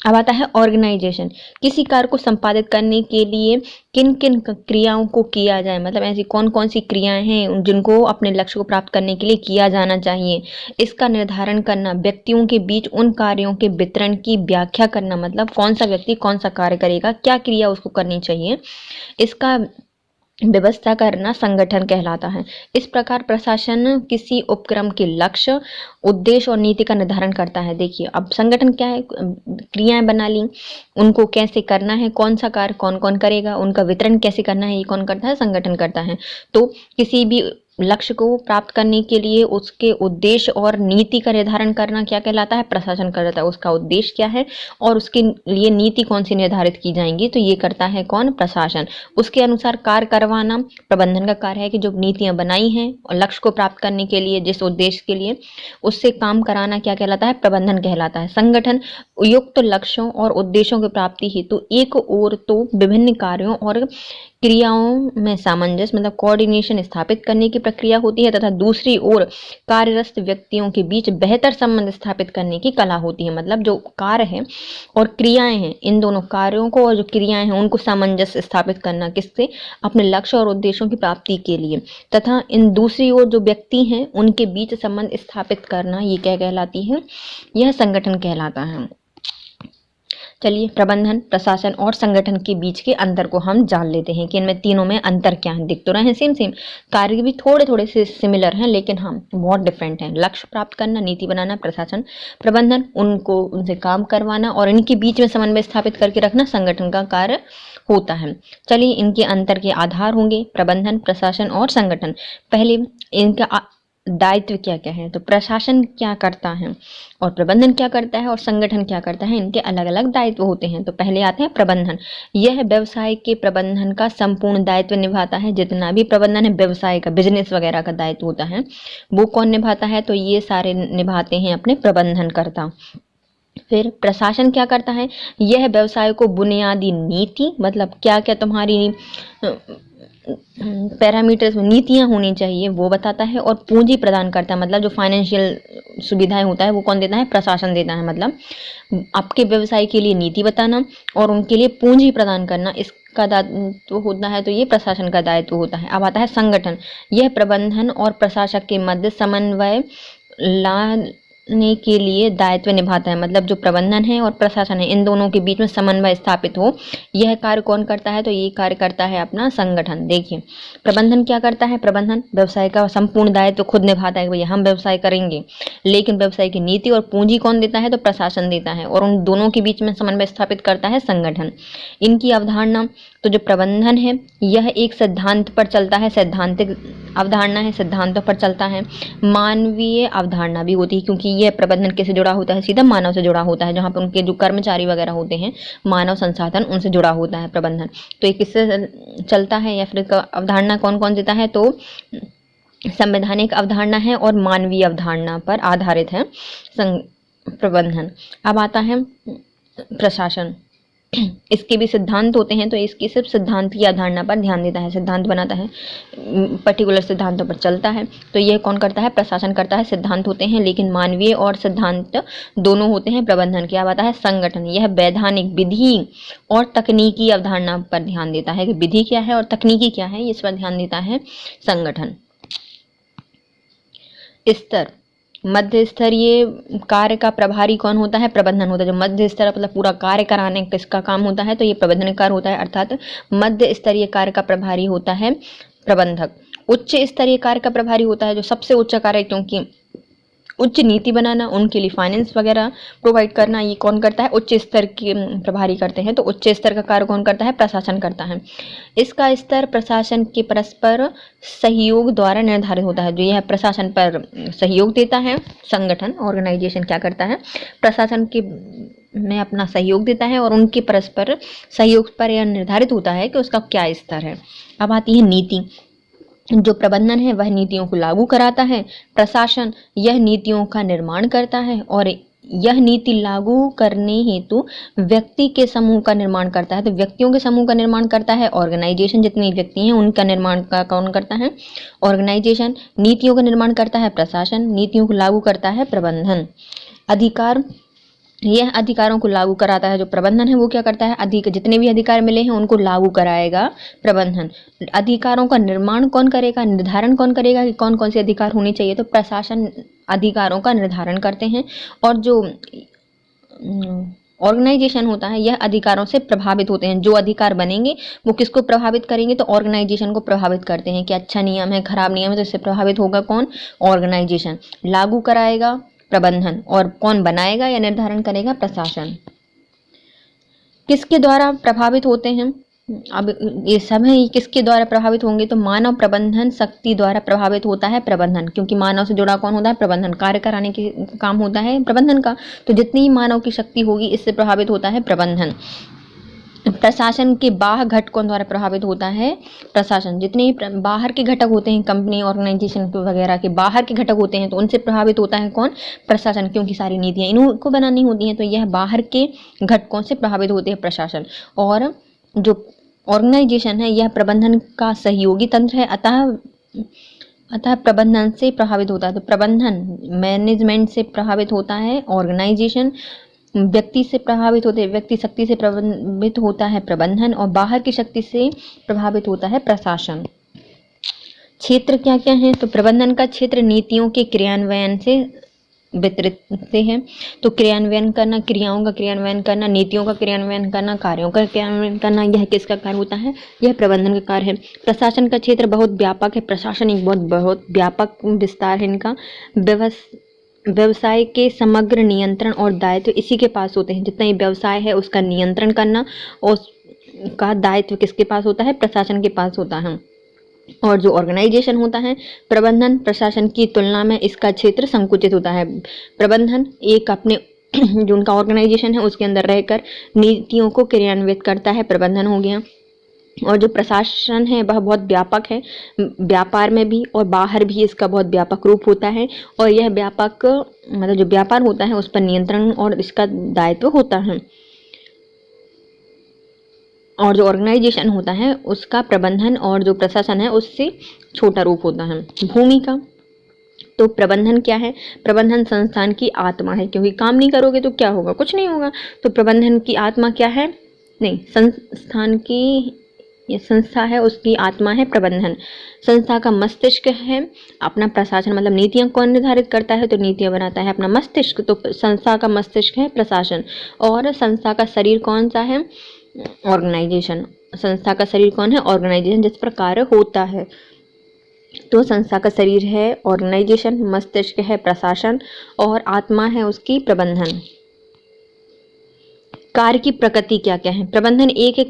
अब आता है ऑर्गेनाइजेशन। किसी कार्य को संपादित करने के लिए किन किन क्रियाओं को किया जाए, मतलब ऐसी कौन कौन सी क्रियाएं हैं जिनको अपने लक्ष्य को प्राप्त करने के लिए किया जाना चाहिए, इसका निर्धारण करना, व्यक्तियों के बीच उन कार्यों के वितरण की व्याख्या करना, मतलब कौन सा व्यक्ति कौन सा कार्य करेगा, क्या क्रिया उसको करनी चाहिए, इसका व्यवस्था करना संगठन कहलाता है। इस प्रकार प्रशासन किसी उपक्रम के लक्ष्य, उद्देश्य और नीति का निर्धारण करता है। देखिए, अब संगठन क्या है? क्रियाएं बना ली, उनको कैसे करना है, कौन सा कार्य कौन कौन करेगा, उनका वितरण कैसे करना है, ये कौन करता है? संगठन करता है। तो किसी भी लक्ष्य को प्राप्त करने के लिए उसके उद्देश्य और नीति का निर्धारण करना क्या कहलाता है? प्रशासन करता है। उसका उद्देश्य क्या है और उसके लिए नीति कौन सी निर्धारित की जाएंगी, तो ये करता है कौन? प्रशासन। उसके अनुसार कार्य करवाना प्रबंधन का कार्य है कि जो नीतियां बनाई हैं और लक्ष्य को प्राप्त करने के लिए, जिस उद्देश्य के लिए, उससे काम कराना क्या कहलाता है? प्रबंधन कहलाता है। संगठन उपयुक्त लक्ष्यों और उद्देश्यों की प्राप्ति हेतु एक ओर तो विभिन्न कार्यों और क्रियाओं में सामंजस्य मतलब कोऑर्डिनेशन स्थापित करने की प्रक्रिया होती है, तथा दूसरी ओर कार्यरत व्यक्तियों के बीच बेहतर संबंध स्थापित करने की कला होती है। मतलब जो कार्य है और क्रियाएं हैं, इन दोनों कार्यों को और जो क्रियाएं हैं उनको सामंजस्य स्थापित करना, किससे? अपने लक्ष्य और उद्देश्यों की प्राप्ति के लिए, तथा इन दूसरी ओर जो व्यक्ति हैं उनके बीच संबंध स्थापित करना, ये क्या कहलाती है? यह संगठन कहलाता है। चलिए, प्रबंधन, प्रशासन और संगठन के बीच के अंतर को हम जान लेते हैं कि इनमें तीनों में अंतर क्या है। दिख तो रहे हैं सेम सेम, कार्य भी थोड़े थोड़े से सिमिलर हैं, लेकिन हम बहुत डिफरेंट हैं। लक्ष्य प्राप्त करना, नीति बनाना प्रशासन, प्रबंधन उनको उनसे काम करवाना और इनके बीच में समन्वय स्थापित करके रखना संगठन का कार्य होता है। चलिए, इनके अंतर के आधार होंगे प्रबंधन, प्रशासन और संगठन। पहले इनका दायित्व क्या क्या है, तो प्रशासन क्या करता है और प्रबंधन क्या करता है और संगठन क्या करता है, इनके अलग अलग दायित्व होते हैं। तो पहले आते हैं प्रबंधन। यह व्यवसाय के प्रबंधन का संपूर्ण दायित्व निभाता है। जितना भी प्रबंधन है, व्यवसाय का, बिजनेस वगैरह का दायित्व होता है, वो कौन निभाता है? तो ये सारे निभाते हैं अपने प्रबंधनकर्ता। फिर प्रशासन क्या करता है? यह व्यवसाय को बुनियादी नीति मतलब क्या क्या तुम्हारी पैरामीटर्स में नीतियाँ होनी चाहिए वो बताता है, और पूंजी प्रदान करता है, मतलब जो फाइनेंशियल सुविधाएं होता है वो कौन देता है? प्रशासन देता है। मतलब आपके व्यवसाय के लिए नीति बताना और उनके लिए पूंजी प्रदान करना, इसका दायित्व होता है, तो ये प्रशासन का दायित्व होता है। अब आता है संगठन। यह प्रबंधन और प्रशासक के मध्य समन्वय लाने के लिए दायित्व निभाता है। मतलब जो प्रबंधन है और प्रशासन है, इन दोनों के बीच में समन्वय स्थापित हो, यह कार्य कौन करता है? तो ये कार्य करता है अपना संगठन। देखिए प्रबंधन क्या करता है? प्रबंधन व्यवसाय का संपूर्ण दायित्व खुद निभाता है कि भैया हम व्यवसाय करेंगे, लेकिन व्यवसाय की नीति और पूंजी कौन देता है? तो प्रशासन देता है, और उन दोनों के बीच में समन्वय स्थापित करता है संगठन। इनकी अवधारणा, तो जो प्रबंधन है यह एक सिद्धांत पर चलता है, सैद्धांतिक अवधारणा है, सिद्धांतों पर चलता है। मानवीय अवधारणा भी होती है, क्योंकि यह प्रबंधन किससे जुड़ा होता है? सीधा मानव से जुड़ा होता है, जहाँ पर उनके जो कर्मचारी वगैरह होते हैं, मानव संसाधन, उनसे जुड़ा होता है प्रबंधन। तो ये किससे चलता है या फिर अवधारणा कौन कौन देता है? तो संवैधानिक अवधारणा है और मानवीय अवधारणा पर आधारित है प्रबंधन। अब आता है प्रशासन। इसके भी सिद्धांत होते हैं, तो इसकी सिर्फ सिद्धांत की अवधारणा पर ध्यान देता है, सिद्धांत बनाता है, पर्टिकुलर सिद्धांतों पर चलता है। तो यह कौन करता है? प्रशासन करता है। सिद्धांत होते हैं, लेकिन मानवीय और सिद्धांत दोनों होते हैं प्रबंधन की। अब आता है संगठन। यह वैधानिक, विधि और तकनीकी अवधारणा पर ध्यान देता है कि विधि क्या है और तकनीकी क्या है, इस पर ध्यान देता है संगठन। स्तर, मध्य स्तरीय कार्य का प्रभारी कौन होता है? प्रबंधन होता है। जो मध्य स्तर मतलब पूरा कार्य कराने किसका काम होता है? तो ये प्रबंधन कार्य होता है, अर्थात मध्य स्तरीय कार्य का प्रभारी होता है प्रबंधक। उच्च स्तरीय कार्य का प्रभारी होता है जो सबसे उच्च कार्य, क्योंकि उच्च नीति बनाना, उनके लिए फाइनेंस वगैरह प्रोवाइड करना, ये कौन करता है? उच्च स्तर के प्रभारी करते हैं। तो उच्च स्तर का कार्य कौन करता है? प्रशासन करता है। इसका स्तर प्रशासन के परस्पर सहयोग द्वारा निर्धारित होता है। जो यह प्रशासन पर सहयोग देता है, संगठन ऑर्गेनाइजेशन क्या करता है? प्रशासन के में अपना सहयोग देता है, और उनके परस्पर सहयोग पर यह निर्धारित होता है कि उसका क्या स्तर है। अब आती है नीति। जो प्रबंधन है वह नीतियों को लागू कराता है, प्रशासन यह नीतियों का निर्माण करता है, और यह नीति लागू करने हेतु व्यक्ति के समूह का निर्माण करता है। तो व्यक्तियों के समूह का निर्माण करता है ऑर्गेनाइजेशन। जितनी व्यक्ति हैं उनका निर्माण का कौन करता है? ऑर्गेनाइजेशन। नीतियों का निर्माण करता है प्रशासन, नीतियों को लागू करता है प्रबंधन। अधिकार, यह अधिकारों को लागू कराता है। जो प्रबंधन है वो क्या करता है? जितने भी अधिकार मिले हैं उनको लागू कराएगा प्रबंधन। अधिकारों का निर्माण कौन करेगा? निर्धारण कौन करेगा कि कौन कौन से अधिकार होने चाहिए? तो प्रशासन अधिकारों का निर्धारण करते हैं, और जो ऑर्गेनाइजेशन होता है यह अधिकारों से प्रभावित होते हैं। जो अधिकार बनेंगे वो किसको प्रभावित करेंगे? तो ऑर्गेनाइजेशन को प्रभावित करते हैं कि अच्छा नियम है, खराब नियम है, तो इससे प्रभावित होगा कौन? ऑर्गेनाइजेशन। लागू कराएगा प्रबंधन, और कौन बनाएगा या निर्धारण करेगा? प्रशासन। किसके द्वारा प्रभावित होते हैं? अब ये सब है, किसके द्वारा प्रभावित होंगे? तो मानव प्रबंधन शक्ति द्वारा प्रभावित होता है प्रबंधन, क्योंकि मानव से जुड़ा कौन होता है? प्रबंधन। कार्य कराने के काम होता है प्रबंधन का, तो जितनी मानव की शक्ति होगी इससे प्रभावित होता है प्रबंधन। प्रशासन के बाह्य घटकों द्वारा प्रभावित होता है प्रशासन। जितने बाहर के घटक होते हैं, कंपनी ऑर्गेनाइजेशन वगैरह के बाहर के घटक होते हैं, तो उनसे प्रभावित होता है कौन? प्रशासन, क्योंकि सारी नीतियाँ इनको बनानी होती हैं, तो यह बाहर के घटकों से प्रभावित होते हैं प्रशासन। और जो ऑर्गेनाइजेशन है यह प्रबंधन का सहयोगी तंत्र है, अतः प्रबंधन से प्रभावित होता है। तो प्रबंधन मैनेजमेंट से प्रभावित होता है ऑर्गेनाइजेशन, व्यक्ति से प्रभावित होते हैं, व्यक्ति शक्ति से प्रभावित होता है प्रबंधन, और बाहर की शक्ति से प्रभावित होता है प्रशासन। क्षेत्र क्या क्या है? तो प्रबंधन का क्षेत्र नीतियों के क्रियान्वयन से वितरित से है। तो क्रियान्वयन करना, क्रियाओं का क्रियान्वयन करना, नीतियों का क्रियान्वयन करना, कार्यों का क्रियान्वयन करना, यह किसका कार्य होता है? यह प्रबंधन का कार्य है। प्रशासन का क्षेत्र बहुत व्यापक है। प्रशासन एक बहुत व्यापक विस्तार है इनका। व्यवसाय के समग्र नियंत्रण और दायित्व इसी के पास होते हैं। जितना ही व्यवसाय है उसका नियंत्रण करना और उसका दायित्व किसके पास होता है? प्रशासन के पास होता है। और जो ऑर्गेनाइजेशन होता है प्रबंधन, प्रशासन की तुलना में इसका क्षेत्र संकुचित होता है। प्रबंधन एक अपने जो उनका ऑर्गेनाइजेशन है उसके अंदर रहकर नीतियों को क्रियान्वित करता है, प्रबंधन हो गया। और जो प्रशासन है वह बहुत व्यापक है, व्यापार में भी और बाहर भी इसका बहुत व्यापक रूप होता है। और यह व्यापक मतलब जो व्यापार होता है उस पर नियंत्रण और इसका दायित्व होता है। और जो ऑर्गेनाइजेशन होता है उसका प्रबंधन और जो प्रशासन है उससे छोटा रूप होता है। भूमिका, तो प्रबंधन क्या है? प्रबंधन संस्थान की आत्मा है, क्योंकि काम नहीं करोगे तो क्या होगा? कुछ नहीं होगा। तो प्रबंधन की आत्मा क्या है? नहीं, संस्थान की, ये संस्था है उसकी आत्मा है प्रबंधन। संस्था का मस्तिष्क है अपना प्रशासन, मतलब नीतियां कौन निर्धारित करता है? तो नीतियां बनाता है अपना मस्तिष्क, तो संस्था का मस्तिष्क है प्रशासन। और संस्था का शरीर कौन सा है? ऑर्गेनाइजेशन। संस्था का शरीर कौन है? ऑर्गेनाइजेशन, जिस पर कार्य होता है। तो संस्था का शरीर है ऑर्गेनाइजेशन, मस्तिष्क है प्रशासन और आत्मा है उसकी प्रबंधन। कार्य की प्रकृति क्या क्या है? प्रबंधन एक है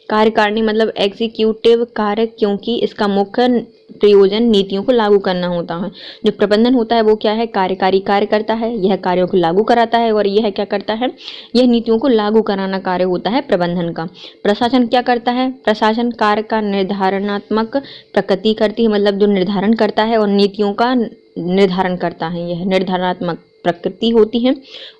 कार्यकारिणी मतलब एग्जीक्यूटिव कार्य, क्योंकि इसका मुख्य प्रयोजन नीतियों को लागू करना होता है। जो प्रबंधन होता है वो क्या है? कार्यकारी कार्य करता है, यह कार्यों को लागू कराता है, और यह क्या करता है? यह नीतियों को लागू कराना कार्य होता है प्रबंधन का। प्रशासन क्या करता है? प्रशासन कार्य का निर्धारणात्मक प्रकृति करती है, मतलब जो निर्धारण करता है और नीतियों का निर्धारण करता है, यह निर्धारणात्मक प्रकृति होती है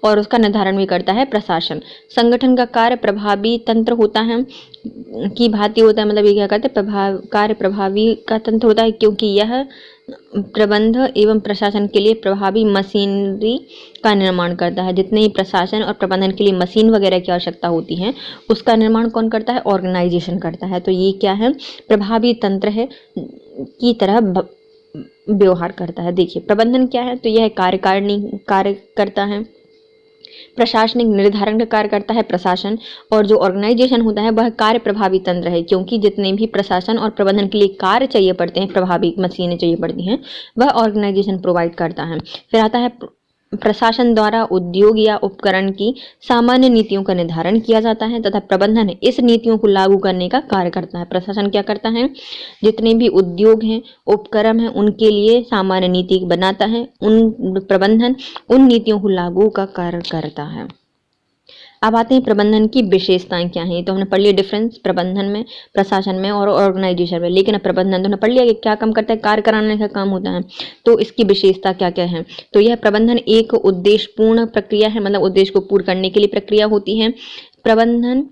और उसका निर्धारण भी करता है प्रशासन। संगठन का कार्य प्रभावी तंत्र होता है की भांति होता है, मतलब ये क्या करते हैं? कार्य प्रभावी का तंत्र होता है, क्योंकि यह प्रबंध एवं प्रशासन के लिए प्रभावी मशीनरी का निर्माण करता है। जितने ही प्रशासन और प्रबंधन के लिए मशीन वगैरह की आवश्यकता होती है उसका निर्माण कौन करता है? ऑर्गेनाइजेशन करता है। तो ये क्या है? प्रभावी तंत्र है की तरह व्यवहार करता है। देखिए प्रबंधन क्या है? तो यह कार्यकारिणी कार्य करता है, प्रशासनिक निर्धारण का कार्य करता है प्रशासन, और जो ऑर्गेनाइजेशन होता है वह कार्य प्रभावी तंत्र है, क्योंकि जितने भी प्रशासन और प्रबंधन के लिए कार्य चाहिए पड़ते हैं, प्रभावी मशीनें चाहिए पड़ती हैं, वह ऑर्गेनाइजेशन प्रोवाइड करता है। फिर आता है प्रशासन द्वारा उद्योग या उपकरण की सामान्य नीतियों का निर्धारण किया जाता है तथा प्रबंधन इस नीतियों को लागू करने का कार्य करता है। प्रशासन क्या करता है? जितने भी उद्योग हैं, उपक्रम हैं, उनके लिए सामान्य नीति बनाता है, प्रबंधन उन नीतियों को लागू का कार्य करता है। अब आते हैं प्रबंधन की विशेषताएं क्या हैं। तो हमने पढ़ लिया डिफरेंस प्रबंधन में, प्रशासन में और ऑर्गेनाइजेशन में, लेकिन अब प्रबंधन तो हमने पढ़ लिया कि क्या काम करता है? कार्य कराने का काम होता है। तो इसकी विशेषता क्या क्या है? तो यह प्रबंधन एक उद्देश्यपूर्ण प्रक्रिया है, मतलब उद्देश्य को पूर्ण करने के लिए प्रक्रिया होती है। प्रबंधन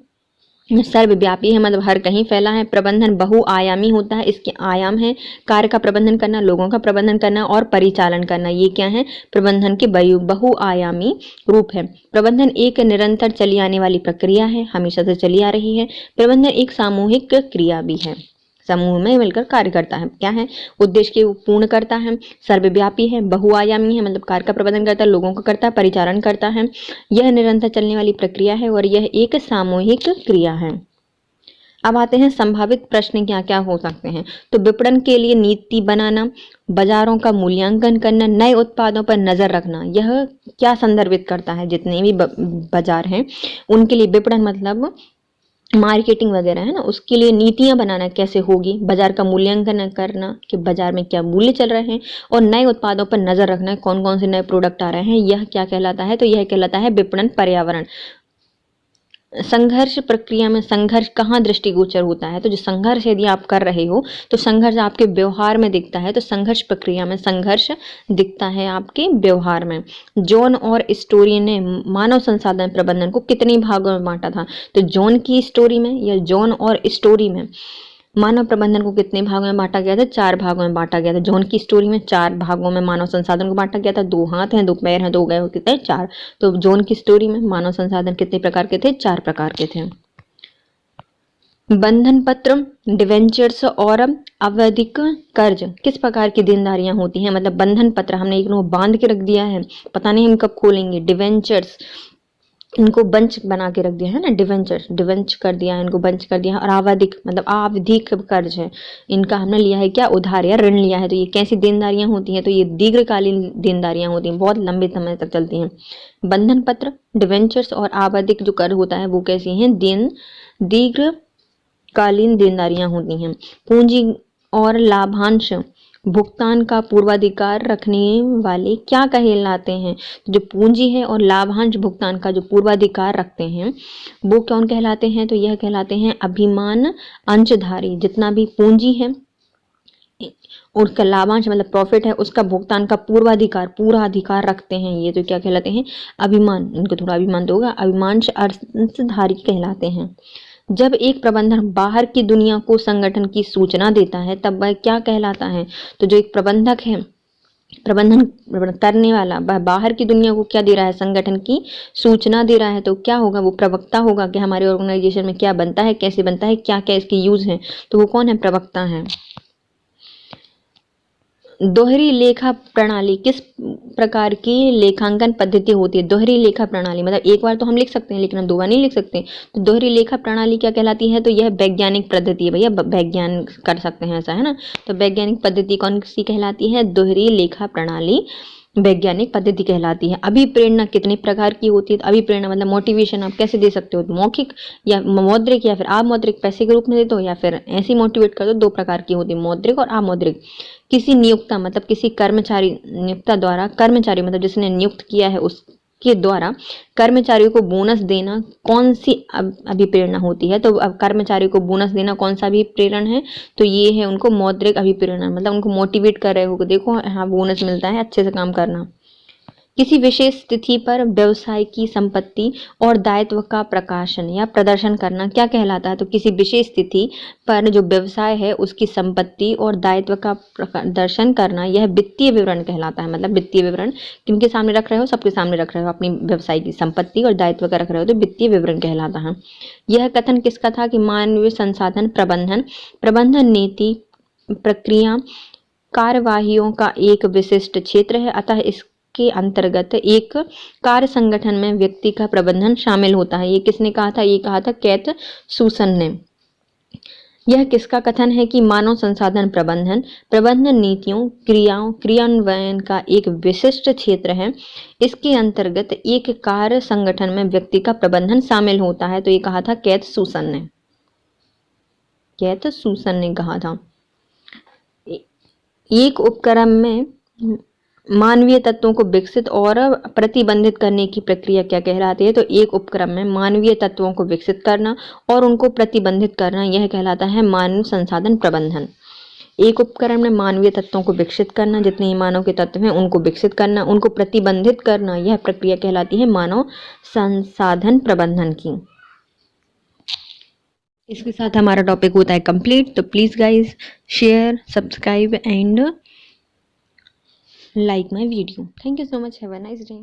सर्वव्यापी है, मतलब हर कहीं फैला है। प्रबंधन बहुआयामी होता है, इसके आयाम है कार्य का प्रबंधन करना, लोगों का प्रबंधन करना और परिचालन करना। ये क्या है? प्रबंधन के बहुआयामी रूप है। प्रबंधन एक निरंतर चली आने वाली प्रक्रिया है, हमेशा से चली आ रही है। प्रबंधन एक सामूहिक क्रिया भी है, समूह में मिलकर कार्य करता है। क्या है? उद्देश्य के पूर्ण करता है, सर्वव्यापी है, बहुआयामी है, मतलब कार्य का प्रबंधन करता है, लोगों का करता है, परिचालन करता है। यह निरंतर चलने वाली प्रक्रिया है और यह एक सामूहिक क्रिया है। अब आते हैं संभावित प्रश्न क्या क्या हो सकते हैं। तो विपणन के लिए नीति बनाना, बाजारों का मूल्यांकन करना, नए उत्पादों पर नजर रखना, यह क्या संदर्भित करता है? जितने भी बाजार हैं उनके लिए विपणन मतलब मार्केटिंग वगैरह है ना, उसके लिए नीतियां बनाना कैसे होगी, बाजार का मूल्यांकन करना कि बाजार में क्या मूल्य चल रहे हैं, और नए उत्पादों पर नजर रखना कौन कौन से नए प्रोडक्ट आ रहे हैं, यह क्या कहलाता है? तो यह कहलाता है विपणन पर्यावरण। संघर्ष प्रक्रिया में संघर्ष कहाँ दृष्टिगोचर होता है? तो जो संघर्ष यदि आप कर रहे हो तो संघर्ष आपके व्यवहार में दिखता है, तो संघर्ष प्रक्रिया में संघर्ष दिखता है आपके व्यवहार में। जॉन और स्टोरी ने मानव संसाधन प्रबंधन को कितने भागों में बांटा था? तो जॉन की स्टोरी में या जॉन और स्टोरी में मानव प्रबंधन को कितने भागों में बांटा गया था? 4 भागों में बांटा गया था। जॉन की स्टोरी में 4 भागों में मानव संसाधन को बांटा गया था। 2 हाथ हैं, 2 पैर हैं, 2 गए कितने? 4। तो जॉन की स्टोरी में मानव संसाधन कितने प्रकार के थे? 4 प्रकार के थे। बंधन पत्र, डिवेंचर्स और आवधिक कर्ज किस प्रकार की देनदारियां होती हैं? मतलब बंधन पत्र हमने एक बांध के रख दिया है, पता नहीं हम कब खोलेंगे। डिवेंचर्स इनको बंच बना के रख दिया है ना, डिवेंच कर दिया है, इनको बंच कर दिया है। और आवधिक मतलब आवधिक कर्ज है, इनका हमने लिया है क्या? उधार या ऋण लिया है। तो ये कैसी देनदारियां होती हैं? तो ये दीर्घकालीन देनदारियां होती हैं, बहुत लंबे समय तक चलती हैं। बंधन पत्र, डिवेंचर्स और आवधिक जो कर्ज होता है वो कैसी हैं? दीर्घकालीन देनदारियां होती हैं। पूंजी और लाभांश भुगतान का पूर्वाधिकार रखने वाले क्या कहलाते हैं? जो पूंजी है और लाभांश भुगतान का जो पूर्वाधिकार रखते हैं वो कौन कहलाते हैं? तो यह कहलाते हैं अभिमान अंशधारी। जितना भी पूंजी है और उसका लाभांश मतलब प्रॉफिट है, उसका भुगतान का पूरा अधिकार रखते हैं, ये तो क्या कहलाते हैं? अभिमान। इनको थोड़ा अभिमान तो होगा, अभिमांश अंशधारी कहलाते हैं। जब एक प्रबंधक बाहर की दुनिया को संगठन की सूचना देता है तब वह क्या कहलाता है? तो जो एक प्रबंधक है, प्रबंधन करने वाला, वह बाहर की दुनिया को क्या दे रहा है? संगठन की सूचना दे रहा है, तो क्या होगा? वो प्रवक्ता होगा कि हमारे ऑर्गेनाइजेशन में क्या बनता है, कैसे बनता है, क्या क्या इसके यूज हैं, तो वो कौन है? प्रवक्ता है। दोहरी लेखा प्रणाली किस प्रकार की लेखांकन पद्धति होती है? दोहरी लेखा प्रणाली मतलब एक बार तो हम लिख सकते हैं लेकिन हम दो बार नहीं लिख सकते, तो दोहरी लेखा प्रणाली क्या कहलाती है? तो यह वैज्ञानिक पद्धति है भैया, वैज्ञान कर सकते हैं ऐसा, है ना। तो वैज्ञानिक पद्धति कौन सी कहलाती है? दोहरी लेखा प्रणाली वैज्ञानिक पद्धति कहलाती है। अभिप्रेरणा कितने प्रकार की होती है? तो अभिप्रेरणा मतलब मोटिवेशन आप कैसे दे सकते हो? मौखिक या मौद्रिक, या फिर अमौद्रिक पैसे के रूप में दे दो, या फिर ऐसी मोटिवेट कर दो। दो प्रकार की होती है, मौद्रिक और अमौद्रिक। किसी नियुक्ता मतलब किसी कर्मचारी, नियुक्ता द्वारा, कर्मचारी मतलब जिसने नियुक्त किया है उसके द्वारा कर्मचारियों को बोनस देना कौन सी अभिप्रेरणा होती है? तो अब कर्मचारियों को बोनस देना कौन सा अभिप्रेरण है? तो ये है उनको मौद्रिक अभिप्रेरणा, मतलब उनको मोटिवेट कर रहे हो कि देखो हाँ बोनस मिलता है, अच्छे से काम करना। किसी विशेष तिथि पर व्यवसाय की संपत्ति और दायित्व का प्रकाशन या प्रदर्शन करना क्या कहलाता है? तो किसी विशेष तिथि पर जो व्यवसाय है उसकी संपत्ति और दायित्व का प्रदर्शन करना, यह वित्तीय विवरण कहलाता है। मतलब वित्तीय विवरण किनके सामने रख रहे हो? सबके सामने रख रहे हो, अपनी व्यवसाय की संपत्ति और दायित्व का रख रहे हो, तो वित्तीय विवरण कहलाता है। यह कथन किसका था? कि मानवीय संसाधन प्रबंधन नीति, प्रक्रिया, कार्यवाहियों का एक विशिष्ट क्षेत्र है, अतः इसके अंतर्गत एक कार्य संगठन में व्यक्ति का प्रबंधन शामिल होता है। ये किसने कहा था? ये कहा था कैथ सूसन ने। यह किसका कथन है? कि मानव संसाधन प्रबंधन नीतियों, क्रियाओं, क्रियान्वयन का एक विशिष्ट क्षेत्र है। इसके अंतर्गत एक कार्य संगठन में व्यक्ति का प्रबंधन शामिल होता है। तो ये कहा था कैथ सूसन ने, कैथ सूसन ने कहा था। एक उपक्रम में मानवीय तत्वों को विकसित और प्रतिबंधित करने की प्रक्रिया क्या कहलाती है? तो एक उपक्रम में मानवीय तत्वों को विकसित करना और उनको प्रतिबंधित करना, यह कहलाता है मानव संसाधन प्रबंधन। एक उपक्रम में मानवीय तत्वों को विकसित करना, जितने ही मानव के तत्व हैं उनको विकसित करना, उनको प्रतिबंधित करना, यह प्रक्रिया कहलाती है मानव संसाधन प्रबंधन की। इसके साथ हमारा टॉपिक होता है कंप्लीट। तो please guys share, subscribe and like my video. Thank you so much. Have a nice day.